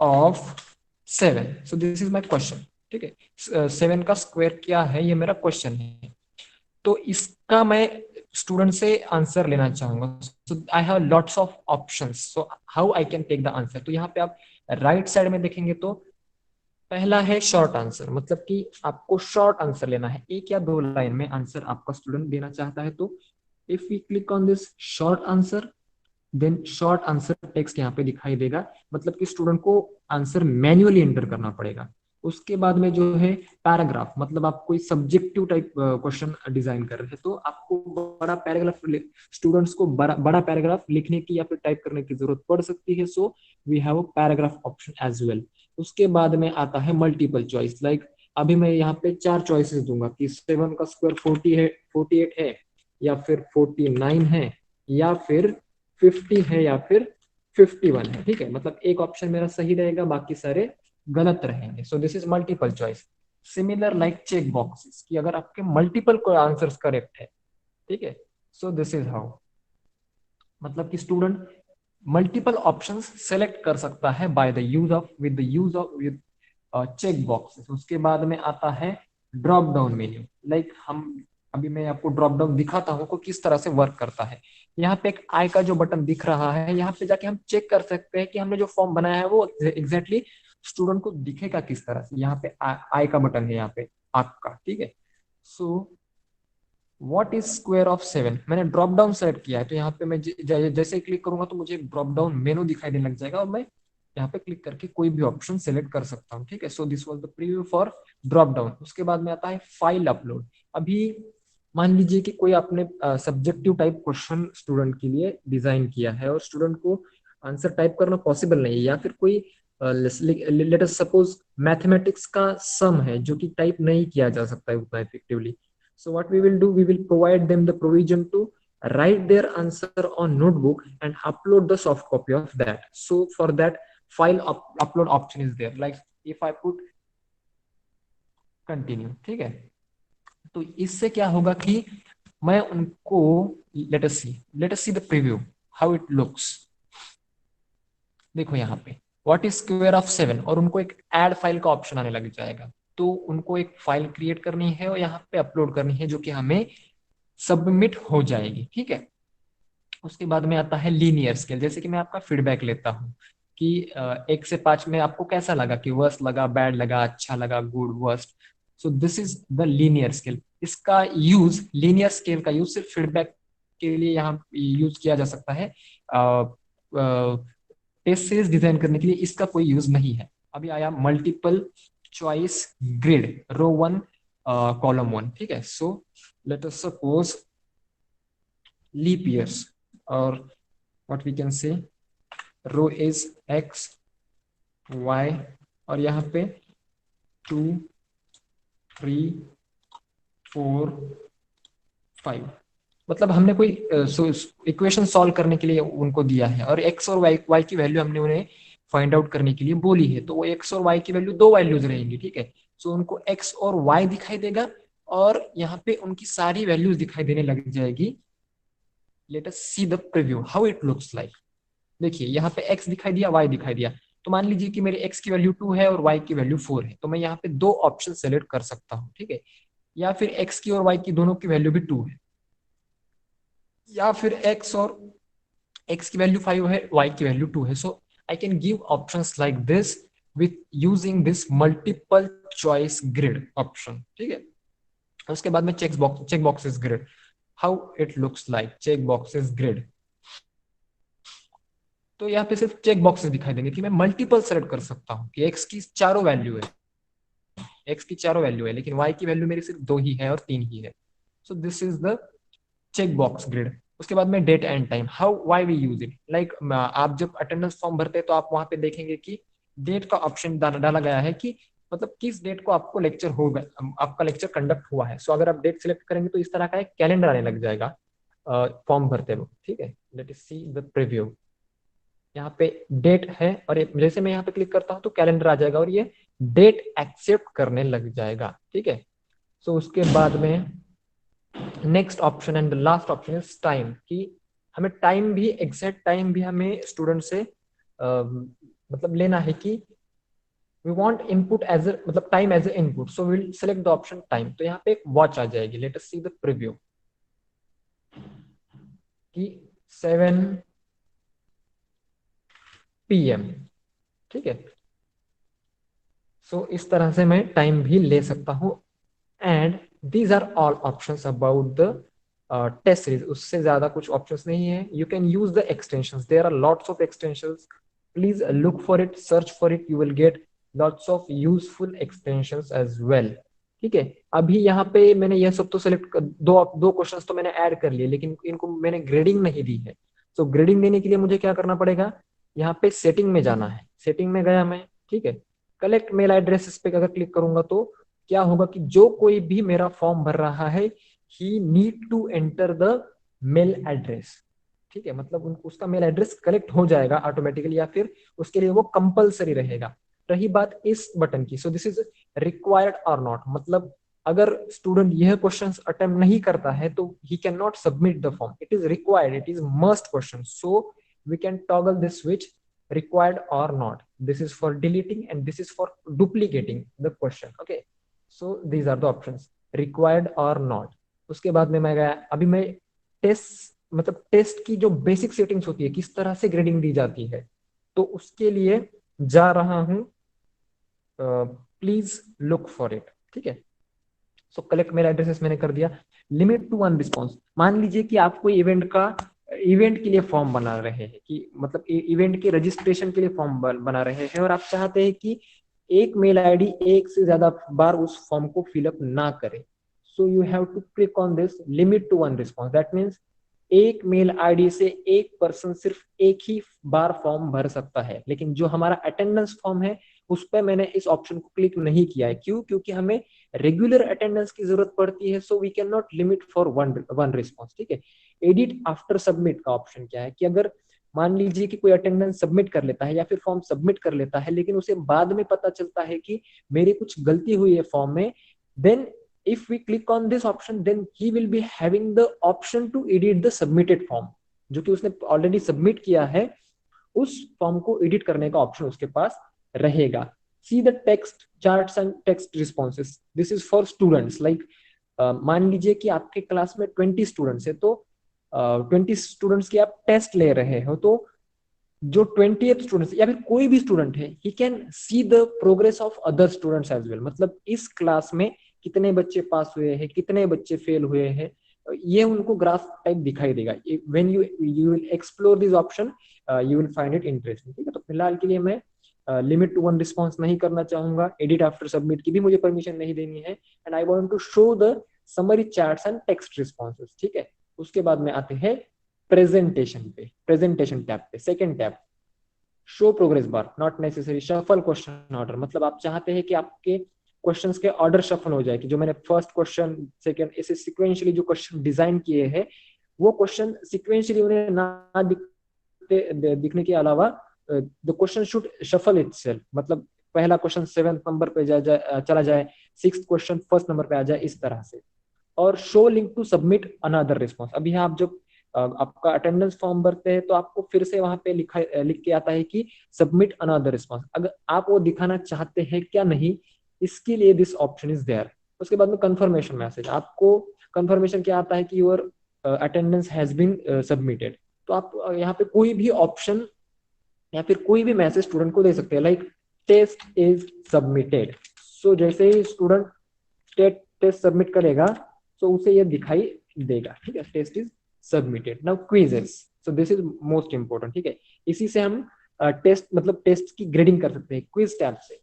of 7। So this is my question. ठीक है, 7 का स्क्वायर क्या है, ये मेरा क्वेश्चन है। तो इसका मैं स्टूडेंट से आंसर लेना चाहूंगा। So I have lots of options, so how I can take the answer. तो यहाँ पे आप राइट साइड में देखेंगे तो पहला है शॉर्ट आंसर, मतलब कि आपको शॉर्ट आंसर लेना है, एक या दो लाइन में आंसर आपका स्टूडेंट देना चाहता है। तो if we click on this short answer, then short answer text यहाँ पे दिखाई देगा, मतलब कि स्टूडेंट को आंसर मैन्युअली एंटर करना पड़ेगा। उसके बाद में जो है पैराग्राफ, मतलब आप कोई सब्जेक्टिव टाइप क्वेश्चन डिजाइन कर रहे हैं तो आपको बड़ा पैराग्राफ, स्टूडेंट्स को बड़ा पैराग्राफ लिखने की या फिर टाइप करने की जरूरत पड़ सकती है। So we have a paragraph option as well. उसके बाद में आता है मल्टीपल चॉइस। लाइक अभी मैं यहाँ पे 4 चॉइसेस दूंगा कि 7 का स्क्वायर 40 है, 48 है, या फिर 49 है, या फिर 50 है, या फिर 51 है। ठीक है, मतलब एक ऑप्शन मेरा सही रहेगा, बाकी सारे गलत रहेंगे। So this is multiple choice. Similar like check boxes, कि अगर आपके मल्टीपल को आंसर्स करेक्ट है, ठीक है, सो दिस इज हाउ, मतलब कि स्टूडेंट मल्टीपल ऑप्शंस सेलेक्ट कर सकता है by the use of with check boxes. उसके बाद में आता है ड्रॉप डाउन मेन्यू। लाइक हम अभी मैं आपको ड्रॉप डाउन दिखाता हूँ को किस तरह से वर्क करता है। यहाँ पे एक आई का जो बटन दिख रहा है, यहाँ पे जाके हम चेक कर सकते हैं कि हमने जो फॉर्म बनाया है वो एग्जैक्टली स्टूडेंट को दिखेगा किस तरह से। यहाँ पे आई का बटन है, यहाँ पे आपका, ठीक है। So what is square of 7, मैंने ड्रॉप डाउन सेलेक्ट किया है, तो यहाँ पे मैं जैसे ही क्लिक करूंगा तो मुझे एक ड्रॉप डाउन मेनू दिखाई देने लग जाएगा, और मैं यहाँ पे क्लिक करके कोई भी ऑप्शन सेलेक्ट कर सकता हूँ। ठीक है, so this was the preview for drop down. उसके बाद में आता है फाइल अपलोड। अभी मान लीजिए कि कोई आपने सब्जेक्टिव टाइप क्वेश्चन स्टूडेंट के लिए डिजाइन किया है और स्टूडेंट को आंसर टाइप करना पॉसिबल नहीं है, या फिर कोई लेट अस सपोज मैथमेटिक्स का सम है जो कि टाइप नहीं किया जा सकता है उतना effectively. So what we will do, we will provide them the provision to write their answer on notebook and upload the soft copy of that. So for that, upload option is there. Like if I put continue, ठीक है, तो इससे क्या होगा कि मैं उनको let us see the preview how it looks। देखो यहाँ पे व्हाट इज स्क्वायर ऑफ 7, और उनको एक ऐड फाइल का ऑप्शन आने लग जाएगा। तो उनको एक फाइल क्रिएट करनी है और यहाँ पे अपलोड करनी है, जो कि हमें सबमिट हो जाएगी। ठीक है, उसके बाद में आता है लीनियर स्केल। जैसे कि मैं आपका फीडबैक लेता हूँ कि 1 से 5 में आपको कैसा लगा, कि वर्स्ट लगा, बैड लगा, अच्छा लगा, good, worst. So this is the linear scale. इसका यूज, लीनियर स्केल का यूज सिर्फ फीडबैक के लिए यहाँ यूज किया जा सकता है। टेस्ट सीरीज डिजाइन करने के लिए इसका कोई यूज नहीं है। अभी आया मल्टीपल चॉइस ग्रिड, रो 1 कॉलम 1। ठीक है, so let us suppose leap years, or what we can say row is x y, और यहाँ पे 2 3 4 5, मतलब हमने कोई इक्वेशन सॉल्व करने के लिए उनको दिया है, और एक्स और वाई की वैल्यू हमने उन्हें फाइंड आउट करने के लिए बोली है। तो वो एक्स और वाई की वैल्यू दो वैल्यूज रहेंगी। ठीक है, सो उनको एक्स और वाई दिखाई देगा, और यहाँ पे उनकी सारी वैल्यूज दिखाई देने लग जाएगी। Let us see the preview how it looks like. देखिए यहाँ पे x दिखाई दिया, y दिखाई दिया। तो मान लीजिए कि मेरे x की वैल्यू 2 है और y की वैल्यू 4 है, तो मैं यहाँ पे दो ऑप्शन सेलेक्ट कर सकता हूँ। ठीक है, या फिर x की और y की दोनों की वैल्यू भी 2 है, या फिर x की वैल्यू 5 है, y की वैल्यू 2 है। So I can give options like this with using this multiple choice grid option. ठीक है, उसके बाद में check boxes grid, how it looks like check boxes grid. तो यहाँ पे सिर्फ चेक बॉक्सेस दिखाई देंगे कि मैं मल्टीपल सेलेक्ट कर सकता हूँ कि एक्स की चारों वैल्यू है, एक्स की चारों वैल्यू है, लेकिन वाई की वैल्यू मेरी सिर्फ 2 ही है और 3 ही है। So this is the check box grid. उसके बाद में date and time, how why we use it. Like आप जब अटेंडेंस फॉर्म भरते हैं तो आप वहां पे देखेंगे कि डेट का ऑप्शन डाला गया है कि मतलब किस डेट को आपको लेक्चर होगा, आपका लेक्चर कंडक्ट हुआ है। सो अगर आप डेट सिलेक्ट करेंगे तो इस तरह का एक कैलेंडर आने लग जाएगा फॉर्म भरते वक्त, ठीक है। Late us see the preview. यहाँ पे डेट है और जैसे मैं यहाँ पे क्लिक करता हूँ तो कैलेंडर आ जाएगा और ये डेट एक्सेप्ट करने लग जाएगा, ठीक है। सो उसके बाद में next option and last option is time, कि हमें टाइम भी, एग्जैक्ट टाइम भी हमें स्टूडेंट से मतलब लेना है कि वी वांट इनपुट एज मतलब time as a input, so will select the option time. तो यहाँ पे एक वॉच आ जाएगी, let us see the preview कि 7 PM, ठीक है। सो इस तरह से मैं टाइम भी ले सकता हूँ। And these are all options about the test series. उससे ज्यादा कुछ ऑप्शंस नहीं है। You can use the extensions, there are lots of extensions, please look for it, search for it, you will get lots of useful extensions as well, ठीक है। अभी यहाँ पे मैंने यह सब तो सेलेक्ट दो दो क्वेश्चंस तो मैंने ऐड कर लिए, लेकिन इनको मैंने ग्रेडिंग नहीं दी है। तो ग्रेडिंग देने के लिए मुझे क्या करना पड़ेगा, यहाँ पे सेटिंग में जाना है। सेटिंग में गया मैं, ठीक है। कलेक्ट मेल एड्रेस पे अगर क्लिक करूंगा तो क्या होगा कि जो कोई भी मेरा फॉर्म भर रहा है he need to enter the mail address, ठीक है। मतलब उनको उसका मेल एड्रेस कलेक्ट हो जाएगा ऑटोमेटिकली, या फिर उसके लिए वो कंपलसरी रहेगा। रही बात इस बटन की, सो दिस इज रिक्वायर्ड और नॉट, मतलब अगर स्टूडेंट यह क्वेश्चन अटेम्प्ट नहीं करता है तो he can not submit the form. It is required, it is must question, so we can toggle this switch required or not. This is for deleting and this is for duplicating the question. Okay, so these are the options, required or not. उसके बाद में मैं गया, अभी मैं टेस्ट मतलब टेस्ट की जो बेसिक सेटिंग्स होती है, किस तरह से ग्रेडिंग दी जाती है, तो उसके लिए जा रहा हूं। प्लीज लुक फॉर इट, ठीक है। सो कलेक्ट मेल एड्रेसेस मैंने कर दिया। लिमिट टू वन रिस्पॉन्स, मान लीजिए कि आप कोई इवेंट के लिए फॉर्म बना रहे हैं, कि मतलब इवेंट के रजिस्ट्रेशन के लिए फॉर्म बना रहे हैं और आप चाहते हैं कि एक मेल आईडी एक से ज्यादा बार उस फॉर्म को फिलअप ना करे। So you have to click on this limit to one response, that means एक मेल आईडी से एक पर्सन सिर्फ एक ही बार फॉर्म भर सकता है। लेकिन जो हमारा अटेंडेंस फॉर्म है उस पर मैंने इस ऑप्शन को क्लिक नहीं किया है। क्यों? क्योंकि हमें रेगुलर अटेंडेंस की जरूरत पड़ती है, so we can not limit for one response, ठीक है। एडिट आफ्टर सबमिट का ऑप्शन क्या है कि अगर मान लीजिए कि कोई अटेंडेंस सबमिट कर लेता है या फिर फॉर्म सबमिट कर लेता है, लेकिन उसे बाद में पता चलता है कि मेरी कुछ गलती हुई है फॉर्म में, then if we click on this option then he will be having the option to edit the submitted form, जो कि उसने ऑलरेडी सबमिट किया है उस फॉर्म को एडिट करने का ऑप्शन उसके पास रहेगा। See the text charts and text responses, this is for students like मान लीजिए कि आपके क्लास में 20 स्टूडेंट्स है, तो 20 स्टूडेंट्स की आप टेस्ट ले रहे हो, तो जो 20th स्टूडेंट या फिर कोई भी स्टूडेंट है he can see the progress of other students as well, मतलब इस क्लास में कितने बच्चे पास हुए हैं, कितने बच्चे फेल हुए हैं, ये उनको ग्राफ टाइप दिखाई देगा। When you will explore this option you will find it interesting, ठीक है। तो फिलहाल के लिए मैं लिमिट टू वन रिस्पॉन्स नहीं करना चाहूंगा, एडिट आफ्टर सबमिट की भी मुझे परमिशन नहीं देनी है, and I want to show the summary charts and text responses, ठीक है। उसके बाद में आते हैं प्रेजेंटेशन पे, प्रेजेंटेशन टैब पे, second tab show progress bar, not necessary shuffle question order, मतलब आप चाहते हैं कि आपके क्वेश्चंस के ऑर्डर शफल हो जाए, कि जो मैंने फर्स्ट क्वेश्चन सेकंड ऐसे सिक्वेंशियली जो क्वेश्चन डिजाइन किए हैं वो क्वेश्चन सिक्वेंशियली उन्हें ना दिखने के अलावा the question should shuffle itself, मतलब पहला क्वेश्चन 7th नंबर पे चला जाए, 6th क्वेश्चन 1st नंबर पे आ जाए, इस तरह से। और show link to submit another response, अभी आप जब आपका अटेंडेंस फॉर्म भरते हैं तो आपको फिर से वहां पे लिख के आता है कि सबमिट अनदर रिस्पॉन्स, अगर आप वो दिखाना चाहते हैं क्या नहीं, इसके लिए दिस ऑप्शन इज देयर। उसके बाद में कंफर्मेशन मैसेज, आपको कंफर्मेशन क्या आता है कि your attendance has been submitted, तो आप यहाँ पे कोई भी ऑप्शन या फिर कोई भी मैसेज स्टूडेंट को दे सकते हैं, लाइक टेस्ट इज सबमिटेड। सो जैसे ही स्टूडेंट टेस्ट सबमिट करेगा तो उसे ये दिखाई देगा, ठीक है, test is submitted. Now quizzes, so this is most important, ठीक है। इसी से हम टेस्ट मतलब टेस्ट की ग्रेडिंग कर सकते हैं क्विज टैब से।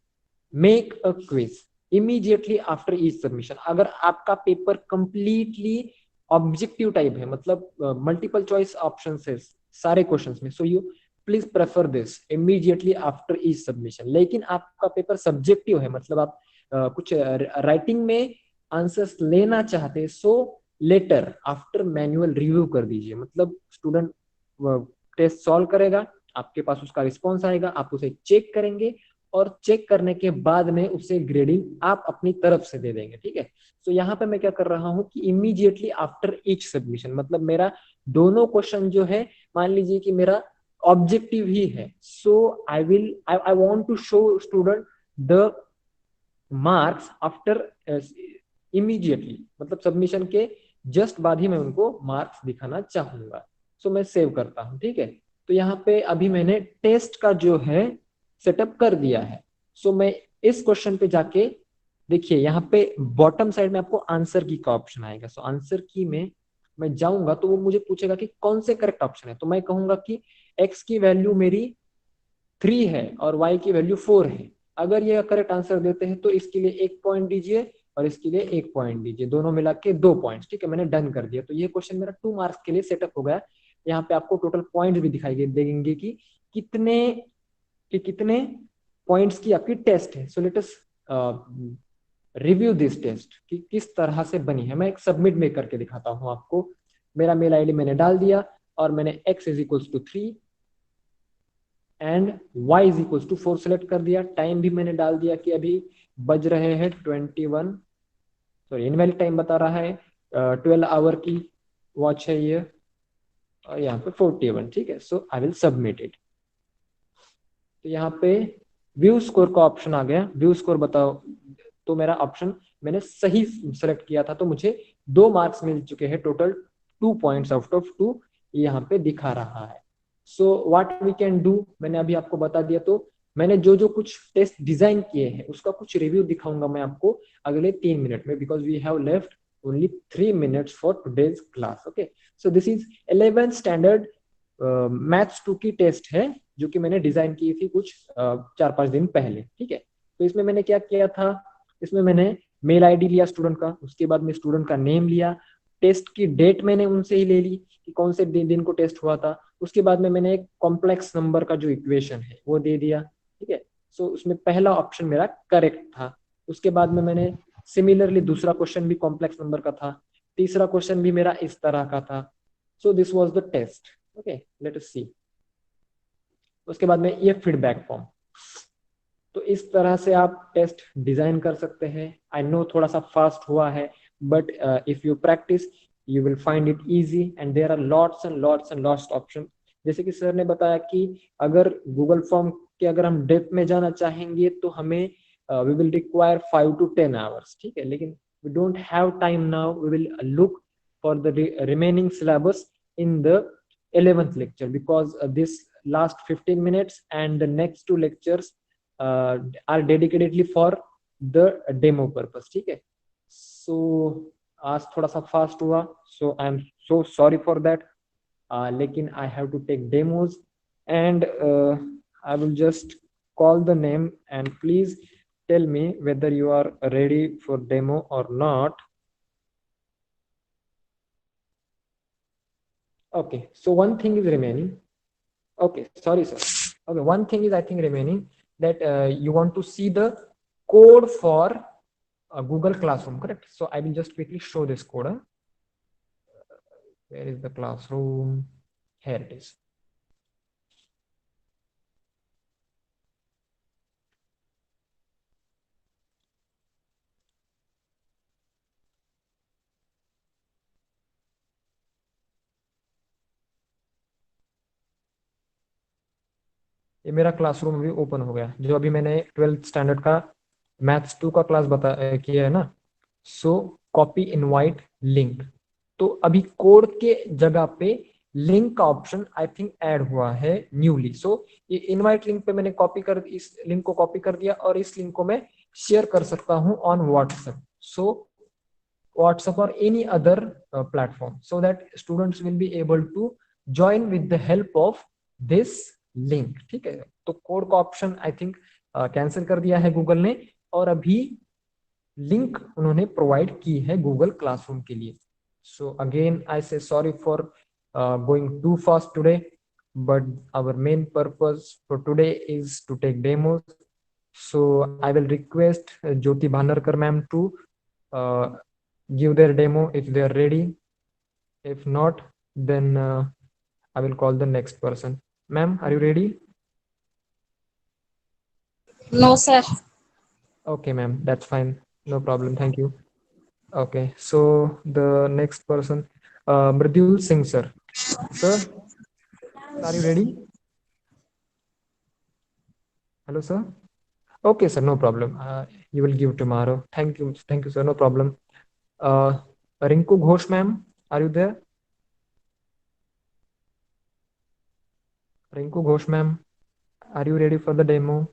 Make a quiz immediately after each submission, अगर आपका पेपर कंप्लीटली ऑब्जेक्टिव टाइप है, मतलब मल्टीपल चॉइस ऑप्शन है सारे क्वेश्चंस में, so you please prefer this immediately after each submission. लेकिन आपका पेपर सब्जेक्टिव है, मतलब आप कुछ राइटिंग में आंसर्स लेना चाहते, सो लेटर आफ्टर मैनुअल रिव्यू कर दीजिए। मतलब स्टूडेंट टेस्ट सॉल्व करेगा, आपके पास उसका रिस्पॉन्स आएगा, आप उसे चेक करेंगे और चेक करने के बाद में उसे ग्रेडिंग आप अपनी तरफ से दे देंगे, ठीक है। तो यहाँ पे मैं क्या कर रहा हूँ कि इमीडिएटली आफ्टर ईच सबमिशन, मतलब मेरा दोनों क्वेश्चन जो है, मान लीजिए कि मेरा ऑब्जेक्टिव ही है, so I want to show student the marks after immediately, मतलब सबमिशन के जस्ट बाद ही मैं उनको मार्क्स दिखाना चाहूंगा। सो मैं सेव करता हूं, ठीक है। तो यहाँ पे अभी मैंने टेस्ट का जो है सेटअप कर दिया है। सो मैं इस क्वेश्चन पे जाके देखिए, यहाँ पे बॉटम साइड में आपको आंसर की का ऑप्शन आएगा। सो आंसर की में मैं जाऊंगा तो वो मुझे पूछेगा कि कौन से करेक्ट ऑप्शन है, तो मैं कहूंगा कि एक्स की वैल्यू मेरी 3 है और y की वैल्यू 4 है। अगर ये करेक्ट आंसर देते हैं तो इसके लिए 1 पॉइंट दीजिए और इसके लिए 1 पॉइंट दीजिए, दोनों मिला के 2 पॉइंट्स, ठीक है। मैंने डन कर दिया, तो ये क्वेश्चन मेरा 2 मार्क्स के लिए सेटअप हो गया। यहाँ पे आपको टोटल पॉइंट भी दिखाई देंगे कि कितने कितने पॉइंट्स की आपकी टेस्ट है। So let us review this test कि किस तरह से बनी है। मैं एक सबमिट में करके दिखाता हूँ आपको। मेरा मेल आईडी मैंने डाल दिया और मैंने x is equals to 3 and y is equals to 4 select कर दिया। टाइम भी मैंने डाल दिया कि अभी बज रहे हैं 21, सॉरी इनवैलिड टाइम बता रहा है, 12 आवर की वॉच है ये, और यहाँ पे 41, ठीक है। So I will submit it. तो यहाँ पे व्यू स्कोर का ऑप्शन आ गया, व्यू स्कोर बताओ। तो मेरा ऑप्शन मैंने सही सेलेक्ट किया था, तो मुझे 2 मार्क्स मिल चुके हैं, टोटल 2 पॉइंट्स आउट ऑफ 2 यहाँ पे दिखा रहा है। So what we can do, मैंने अभी आपको बता दिया। तो मैंने जो जो कुछ टेस्ट डिजाइन किए हैं उसका कुछ रिव्यू दिखाऊंगा मैं आपको अगले 3 मिनट में, because we have left only 3 minutes for today's class. Okay, so this is 11th standard maths 2 की टेस्ट है, जो कि मैंने डिजाइन की थी कुछ 4-5 दिन पहले, ठीक है। तो इसमें मैंने क्या किया था, इसमें मैंने मेल आईडी लिया स्टूडेंट का, उसके बाद में स्टूडेंट का नेम लिया, टेस्ट की डेट मैंने उनसे ही ले ली कि कौन से दिन को टेस्ट हुआ था। उसके बाद में मैंने एक कॉम्प्लेक्स नंबर का जो इक्वेशन है वो दे दिया, ठीक है। सो उसमें पहला ऑप्शन मेरा करेक्ट था। उसके बाद में मैंने सिमिलरली दूसरा क्वेश्चन भी कॉम्प्लेक्स नंबर का था, तीसरा क्वेश्चन भी मेरा इस तरह का था। So this was the test. Okay, let us see. उसके बाद में ये फीडबैक फॉर्म। तो इस तरह से आप टेस्ट डिजाइन कर सकते हैं। आई नो थोड़ा सा फास्ट हुआ है, but if you practice you will find it easy and there are lots and lots option. जैसे कि सर ने बताया कि अगर गूगल फॉर्म के अगर हम डेप्थ में जाना चाहेंगे तो हमें we will require 5 to 10 hours, ठीक है। लेकिन we don't have time now, we will look for the remaining syllabus in the 11th lecture, because this last 15 minutes and the next 2 lectures are dedicatedly for the demo purpose, ठीक है। so आज थोड़ा सा फास्ट हुआ, so I am so sorry for that, लेकिन I have to take demos and I will just call the name and please tell me whether you are ready for demo or not. Okay, so one thing is remaining. Okay, sorry, sir. Okay, one thing is I think remaining, that you want to see the code for Google Classroom, correct? So I will just quickly show this code. Where is the classroom? Here it is. ये मेरा क्लासरूम अभी ओपन हो गया, जो अभी मैंने 12th स्टैंडर्ड का मैथ्स 2 का क्लास किया है ना। सो कॉपी इनवाइट लिंक, तो अभी कोड के जगह पे लिंक का ऑप्शन आई थिंक ऐड हुआ है न्यूली। सो ये इनवाइट लिंक पे मैंने कॉपी कर, इस लिंक को कॉपी कर दिया और इस लिंक को मैं शेयर कर सकता हूं on WhatsApp. So WhatsApp or any other platform, so that students will be able to join with the help of this link, ठीक है। तो कोड का ऑप्शन आई थिंक कैंसिल कर दिया है गूगल ने, और अभी लिंक उन्होंने प्रोवाइड की है गूगल क्लासरूम के लिए। सो again I say sorry for going too fast today, but our main purpose for today is to take demos. So I will request Jyoti Bhanarkar ma'am to uh, give their demo if they are ready. If not, then I will call the next person. Ma'am, are you ready? No, sir. Okay, ma'am, that's fine. No problem. Thank you. Okay, so the next person, Mridul Singh, sir. Sir, are you ready? Hello, sir. Okay, sir, no problem. You will give tomorrow. Thank you, sir. No problem. Uh, Rinku Ghosh, ma'am, are you there? Rinku Ghosh, ma'am, are you ready for the demo?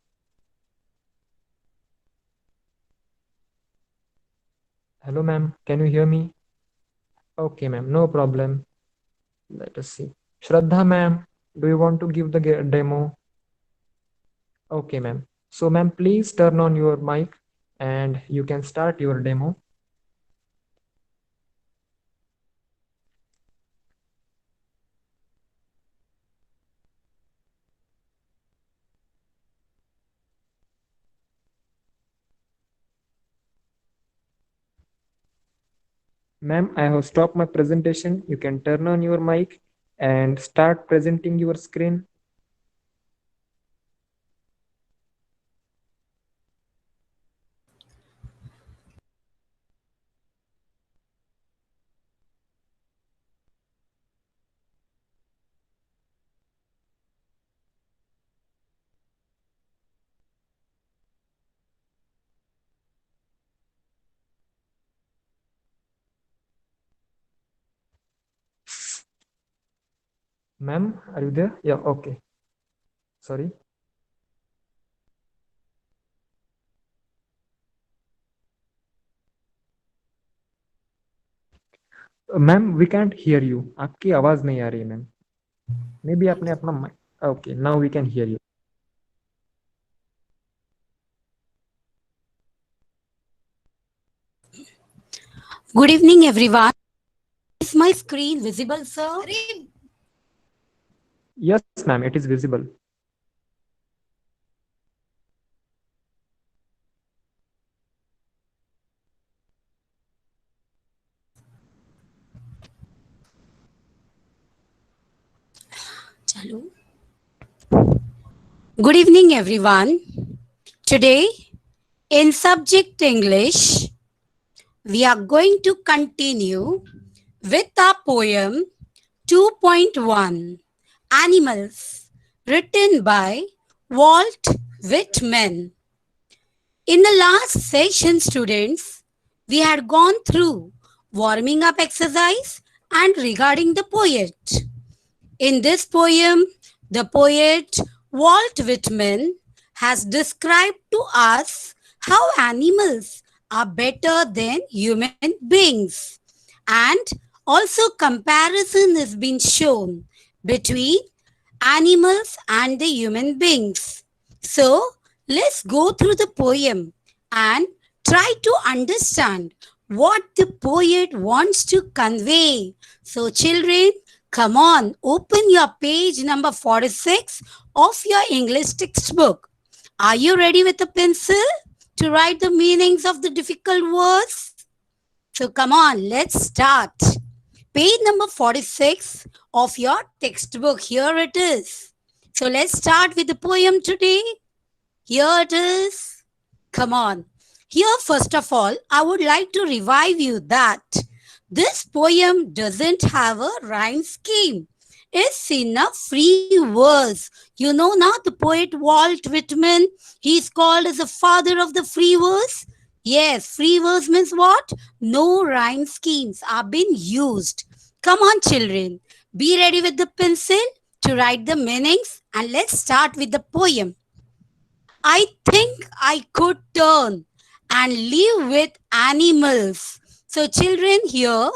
Hello, ma'am. Can you hear me? Okay, ma'am. No problem. Let us see. Shraddha, ma'am, do you want to give the demo? Okay, ma'am. So, ma'am, please turn on your mic and you can start your demo. Ma'am, I have stopped my presentation. You can turn on your mic and start presenting your screen. Ma'am, are you there? Yeah, okay. Sorry. Ma'am we can't hear you, आपकी आवाज नहीं आ रही है मैम. मे बी आपने अपना mic. Okay, now we can hear you. Good evening, everyone. Is my screen visible, sir? Yes ma'am, it is visible. Chalo. Good evening, everyone. Today, in subject English, we are going to continue with our poem 2.1 Animals, written by Walt Whitman. In the last session, students, we had gone through warming up exercise and regarding the poet. In this poem, the poet Walt Whitman has described to us how animals are better than human beings. And also comparison has been shown between animals and the human beings. So let's go through the poem and try to understand what the poet wants to convey. So children, come on, open your page number 46 of your English textbook. Are you ready with a pencil to write the meanings of the difficult words? So come on, let's start. Page number 46 of your textbook. Here it is. So let's start with the poem today. Here it is. Come on. Here, first of all, I would like to revive you that this poem doesn't have a rhyme scheme. It's in a free verse. You know now the poet Walt Whitman, he's called as the father of the free verse. Yes, free verse means what? No rhyme schemes are being used. Come on, children. Be ready with the pencil to write the meanings and let's start with the poem. I think I could turn and live with animals. So, children, here,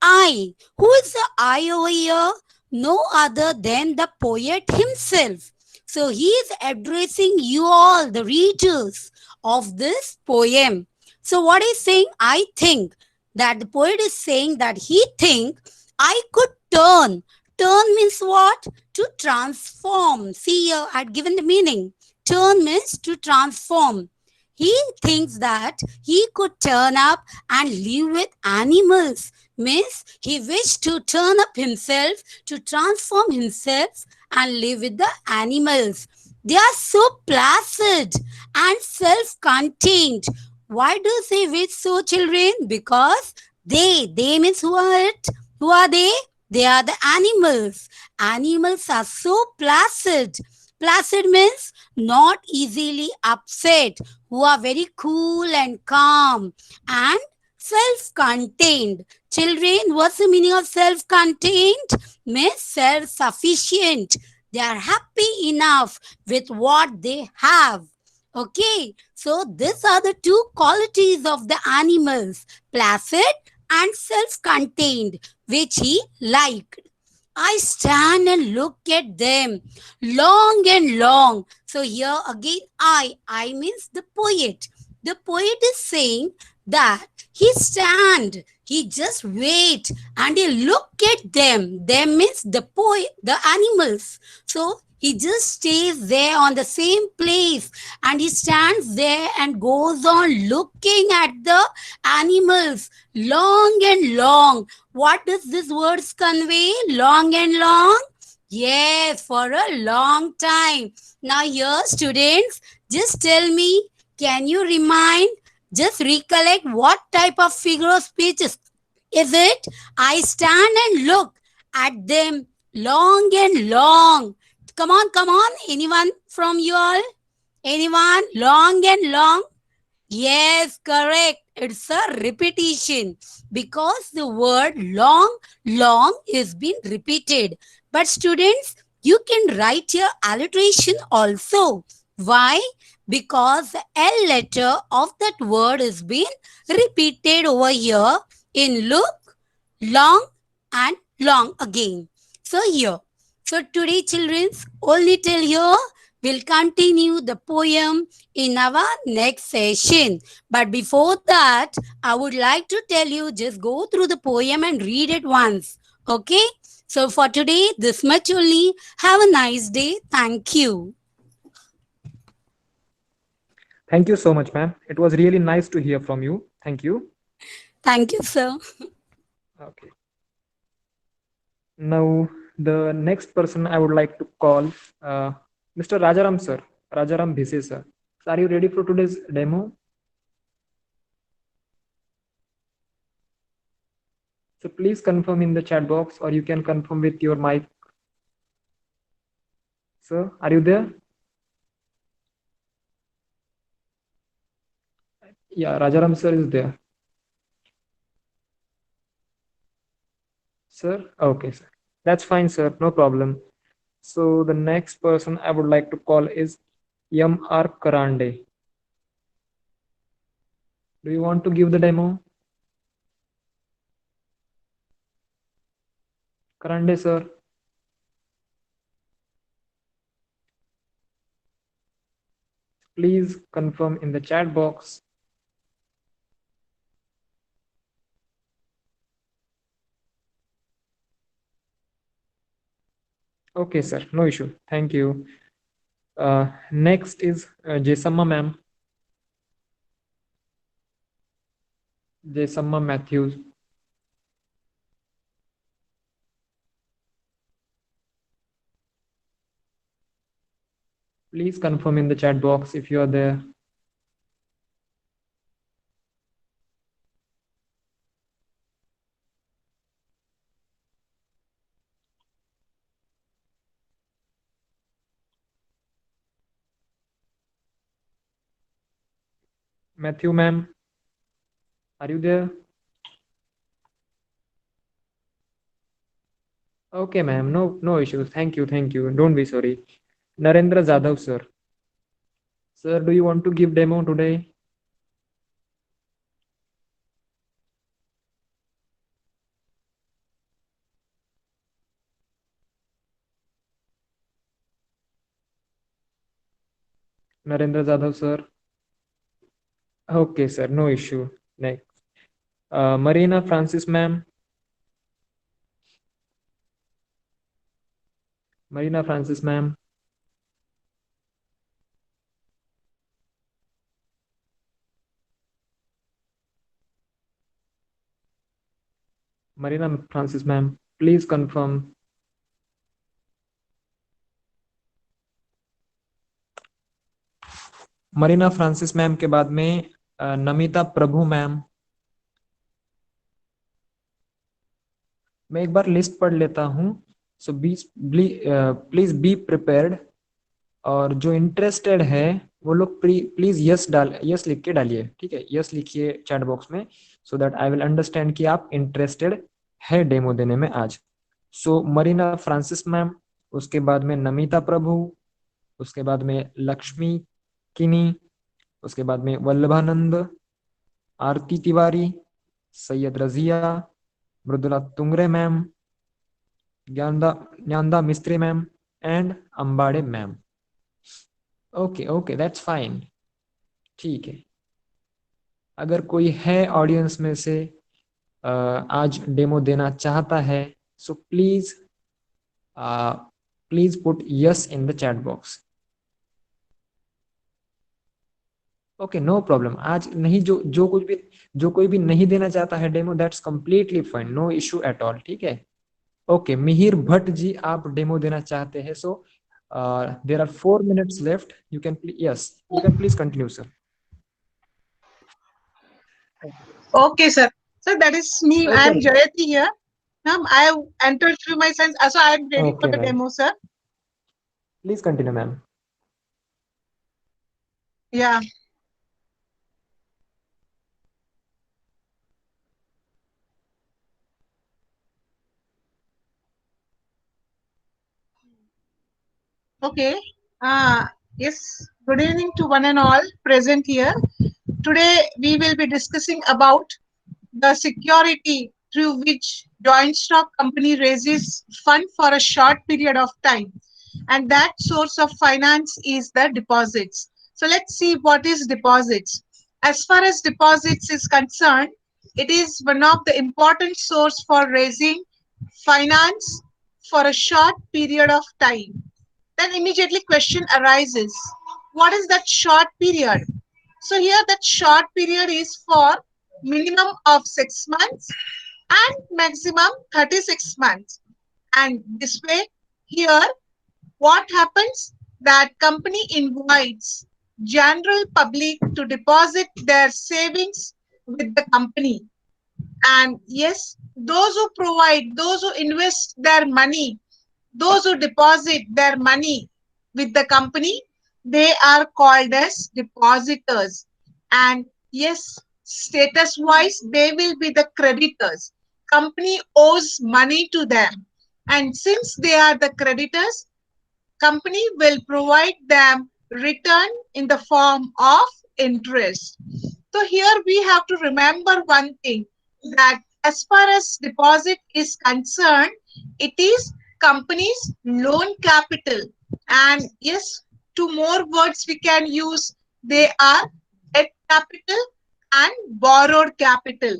I, who is the I over here? No other than the poet himself. So, he is addressing you all, the readers of this poem. So, what is saying? I think that the poet is saying that he think I could turn turn means what? To transform. See here, I'd given the meaning. Turn means to transform. He thinks that he could turn up and live with animals. Means he wished to turn up himself, to transform himself and live with the animals. They are so placid and self-contained. Why do you say wish so, children? Because they means who are it? Who are they? They are the animals. Animals are so placid. Placid means not easily upset, who are very cool and calm and self-contained. Children, what's the meaning of self-contained? Means self-sufficient. They are happy enough with what they have. Okay, so these are the two qualities of the animals, placid and self-contained, which he liked. I stand and look at them long and long. So here again, I means the poet. The poet is saying that he stand, he just wait and he look at them. Them means the poet, the animals. So he just stays there on the same place and he stands there and goes on looking at the animals long and long. What does this words convey? Long and long? Yes, for a long time. Now here, students, just tell me, can you remind, just recollect what type of figure of speech is it? I stand and look at them long and long. Come on, come on. Anyone from you all? Anyone? Long and long? Yes, correct. It's a repetition because the word long, long is being repeated. But students, you can write your alliteration also. Why? Because the L letter of that word is being repeated over here in look, long, and long again. So here. So today, children, only till here. We'll continue the poem in our next session. But before that, I would like to tell you, just go through the poem and read it once. Okay? So for today, this much only. Have a nice day. Thank you. Thank you so much, ma'am. It was really nice to hear from you. Thank you. Thank you, sir. Okay. Now, the next person I would like to call Mr. Rajaram, sir. Rajaram Bhise, sir. So are you ready for today's demo? So please confirm in the chat box, or you can confirm with your mic. Sir, are you there? Yeah, Rajaram sir is there. Sir, okay, sir. That's fine, sir. No problem. So the next person I would like to call is R. Karande. Do you want to give the demo? Karande, sir. Please confirm in the chat box. Okay, sir. No issue. Thank you. Next is Jesamma ma'am. Jesamma Matthews. Please confirm in the chat box if you are there. Matthew ma'am, are you there? Okay, ma'am. No issues. Thank you. Don't be sorry. Narendra Jadhav, sir. Sir, do you want to give demo today? Narendra Jadhav, sir. Okay, sir. No issue. Next. Marina Francis, ma'am. Marina Francis ma'am. Marina Francis ma'am, please confirm. Marina Francis ma'am के बाद में नमिता प्रभु मैम। मैं एक बार लिस्ट पढ़ लेता हूँ, सो प्लीज बी प्रिपेयर्ड। और जो इंटरेस्टेड है वो लोग प्लीज यस लिख के डालिए, ठीक है? यस लिखिए चैट बॉक्स में, so that I will understand कि आप इंटरेस्टेड है डेमो देने में आज। सो मरीना फ्रांसिस मैम, उसके बाद में नमिता प्रभु, उसके बाद में लक्ष्मी किनी, उसके बाद में Vallabhanand, Aarti Tiwari, Syed Razia, Mridula Tungare ma'am, Gyanada Mistry ma'am and Ambade ma'am. Okay okay, that's fine, ठीक है। अगर कोई है ऑडियंस में से आज डेमो देना चाहता है, so please put yes in the chat box. Okay, no problem. आज नहीं, जो कोई भी नहीं देना चाहता है demo, that's completely fine, no issue at all, ठीक है? ओके, मिहिर भट्ट जी, आप डेमो देना चाहते हैं, so there are 4 minutes left, you can please continue sir. Okay, sir. Sir, that is me. I am Okay. Jayati here. Ma'am, I have entered through my science. Also, I am ready for Okay, the ma'am. demo, sir. Please continue, ma'am. Yeah. Okay. Yes. Good evening to one and all present here. Today we will be discussing about the security through which joint stock company raises fund for a short period of time, and that source of finance is the deposits. So let's see what is deposits. As far as deposits is concerned, it is one of the important source for raising finance for a short period of time. Then immediately question arises, what is that short period? So here that short period is for minimum of 6 months and maximum 36 months. And this way, here what happens, that company invites general public to deposit their savings with the company. And yes, those who invest their money, those who deposit their money with the company, they are called as depositors. And yes, status wise, they will be the creditors. Company owes money to them. And since they are the creditors, company will provide them return in the form of interest. So here we have to remember one thing, that as far as deposit is concerned, it is company's loan capital. And yes, two more words we can use, they are debt capital and borrowed capital.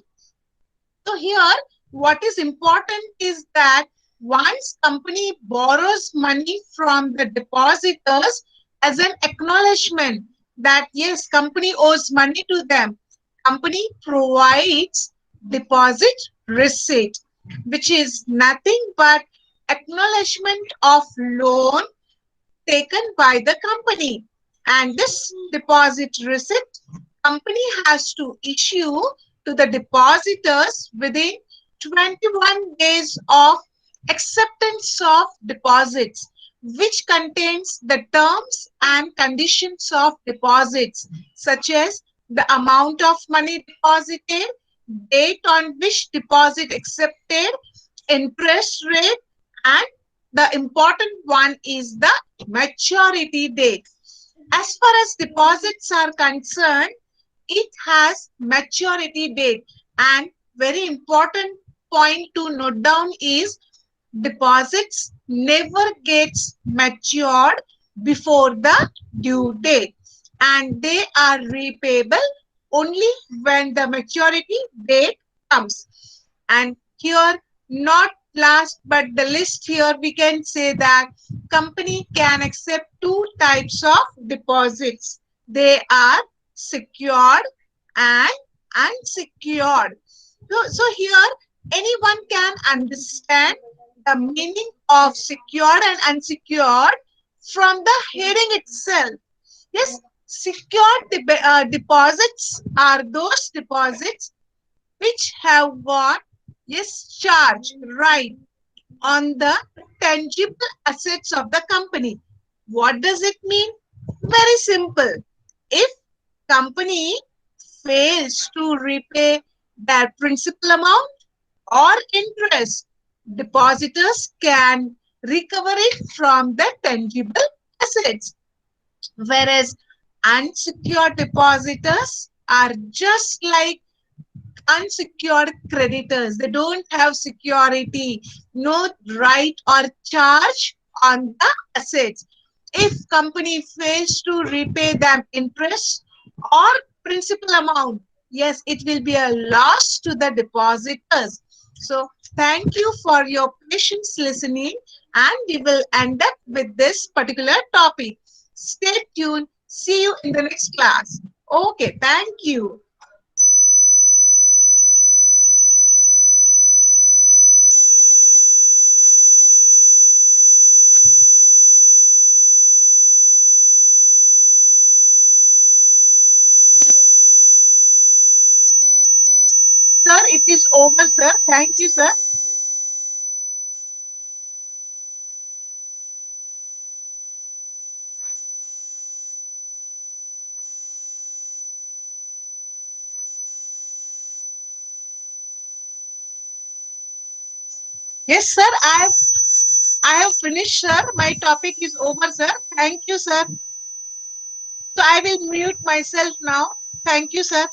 So here, what is important is that once company borrows money from the depositors as an acknowledgement that yes, company owes money to them, company provides deposit receipt, which is nothing but acknowledgement of loan taken by the company. And this deposit receipt, company has to issue to the depositors within 21 days of acceptance of deposits, which contains the terms and conditions of deposits, such as the amount of money deposited, date on which deposit accepted, interest rate, and the important one is the maturity date. As far as deposits are concerned, it has maturity date, and very important point to note down is deposits never gets matured before the due date, and they are repayable only when the maturity date comes. And here, not last but the list here, we can say that company can accept two types of deposits. They are secured and unsecured. So here anyone can understand the meaning of secured and unsecured from the heading itself. Yes, secured deposits are those deposits which have got, yes, charge, right, on the tangible assets of the company. What does it mean? Very simple. If company fails to repay their principal amount or interest, depositors can recover it from the tangible assets. Whereas unsecured depositors are just like unsecured creditors. They don't have security, no right or charge on the assets. If company fails to repay them interest or principal amount, yes, it will be a loss to the depositors. So thank you for your patience listening, and we will end up with this particular topic. Stay tuned. See you in the next class. Okay, thank you. Sir, it is over, sir. Thank you, sir. Yes, sir. I have finished, sir. My topic is over, sir. Thank you, sir. So I will mute myself now. Thank you, sir.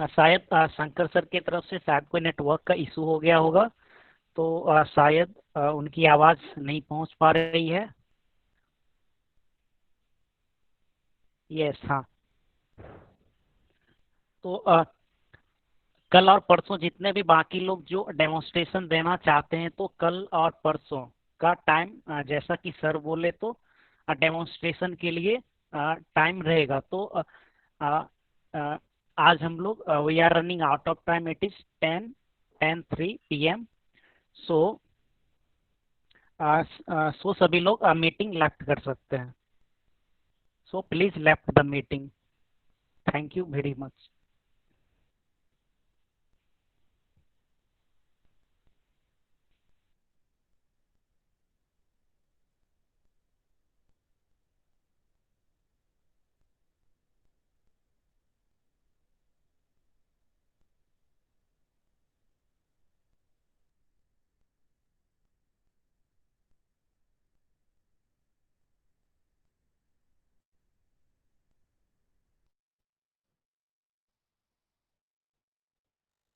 शायद शंकर सर की तरफ से शायद कोई नेटवर्क का इशू हो गया होगा, तो शायद उनकी आवाज नहीं पहुंच पा रही है। यस, हाँ। तो कल और परसों जितने भी बाकी लोग जो डेमोन्स्ट्रेशन देना चाहते हैं, तो कल और परसों का टाइम, जैसा कि सर बोले, तो डेमोन्स्ट्रेशन के लिए टाइम रहेगा। तो आज हम लोग we are running out of time. It is 10:03 PM। So सभी लोग मीटिंग लेफ्ट कर सकते हैं। So please left the meeting. Thank you very much.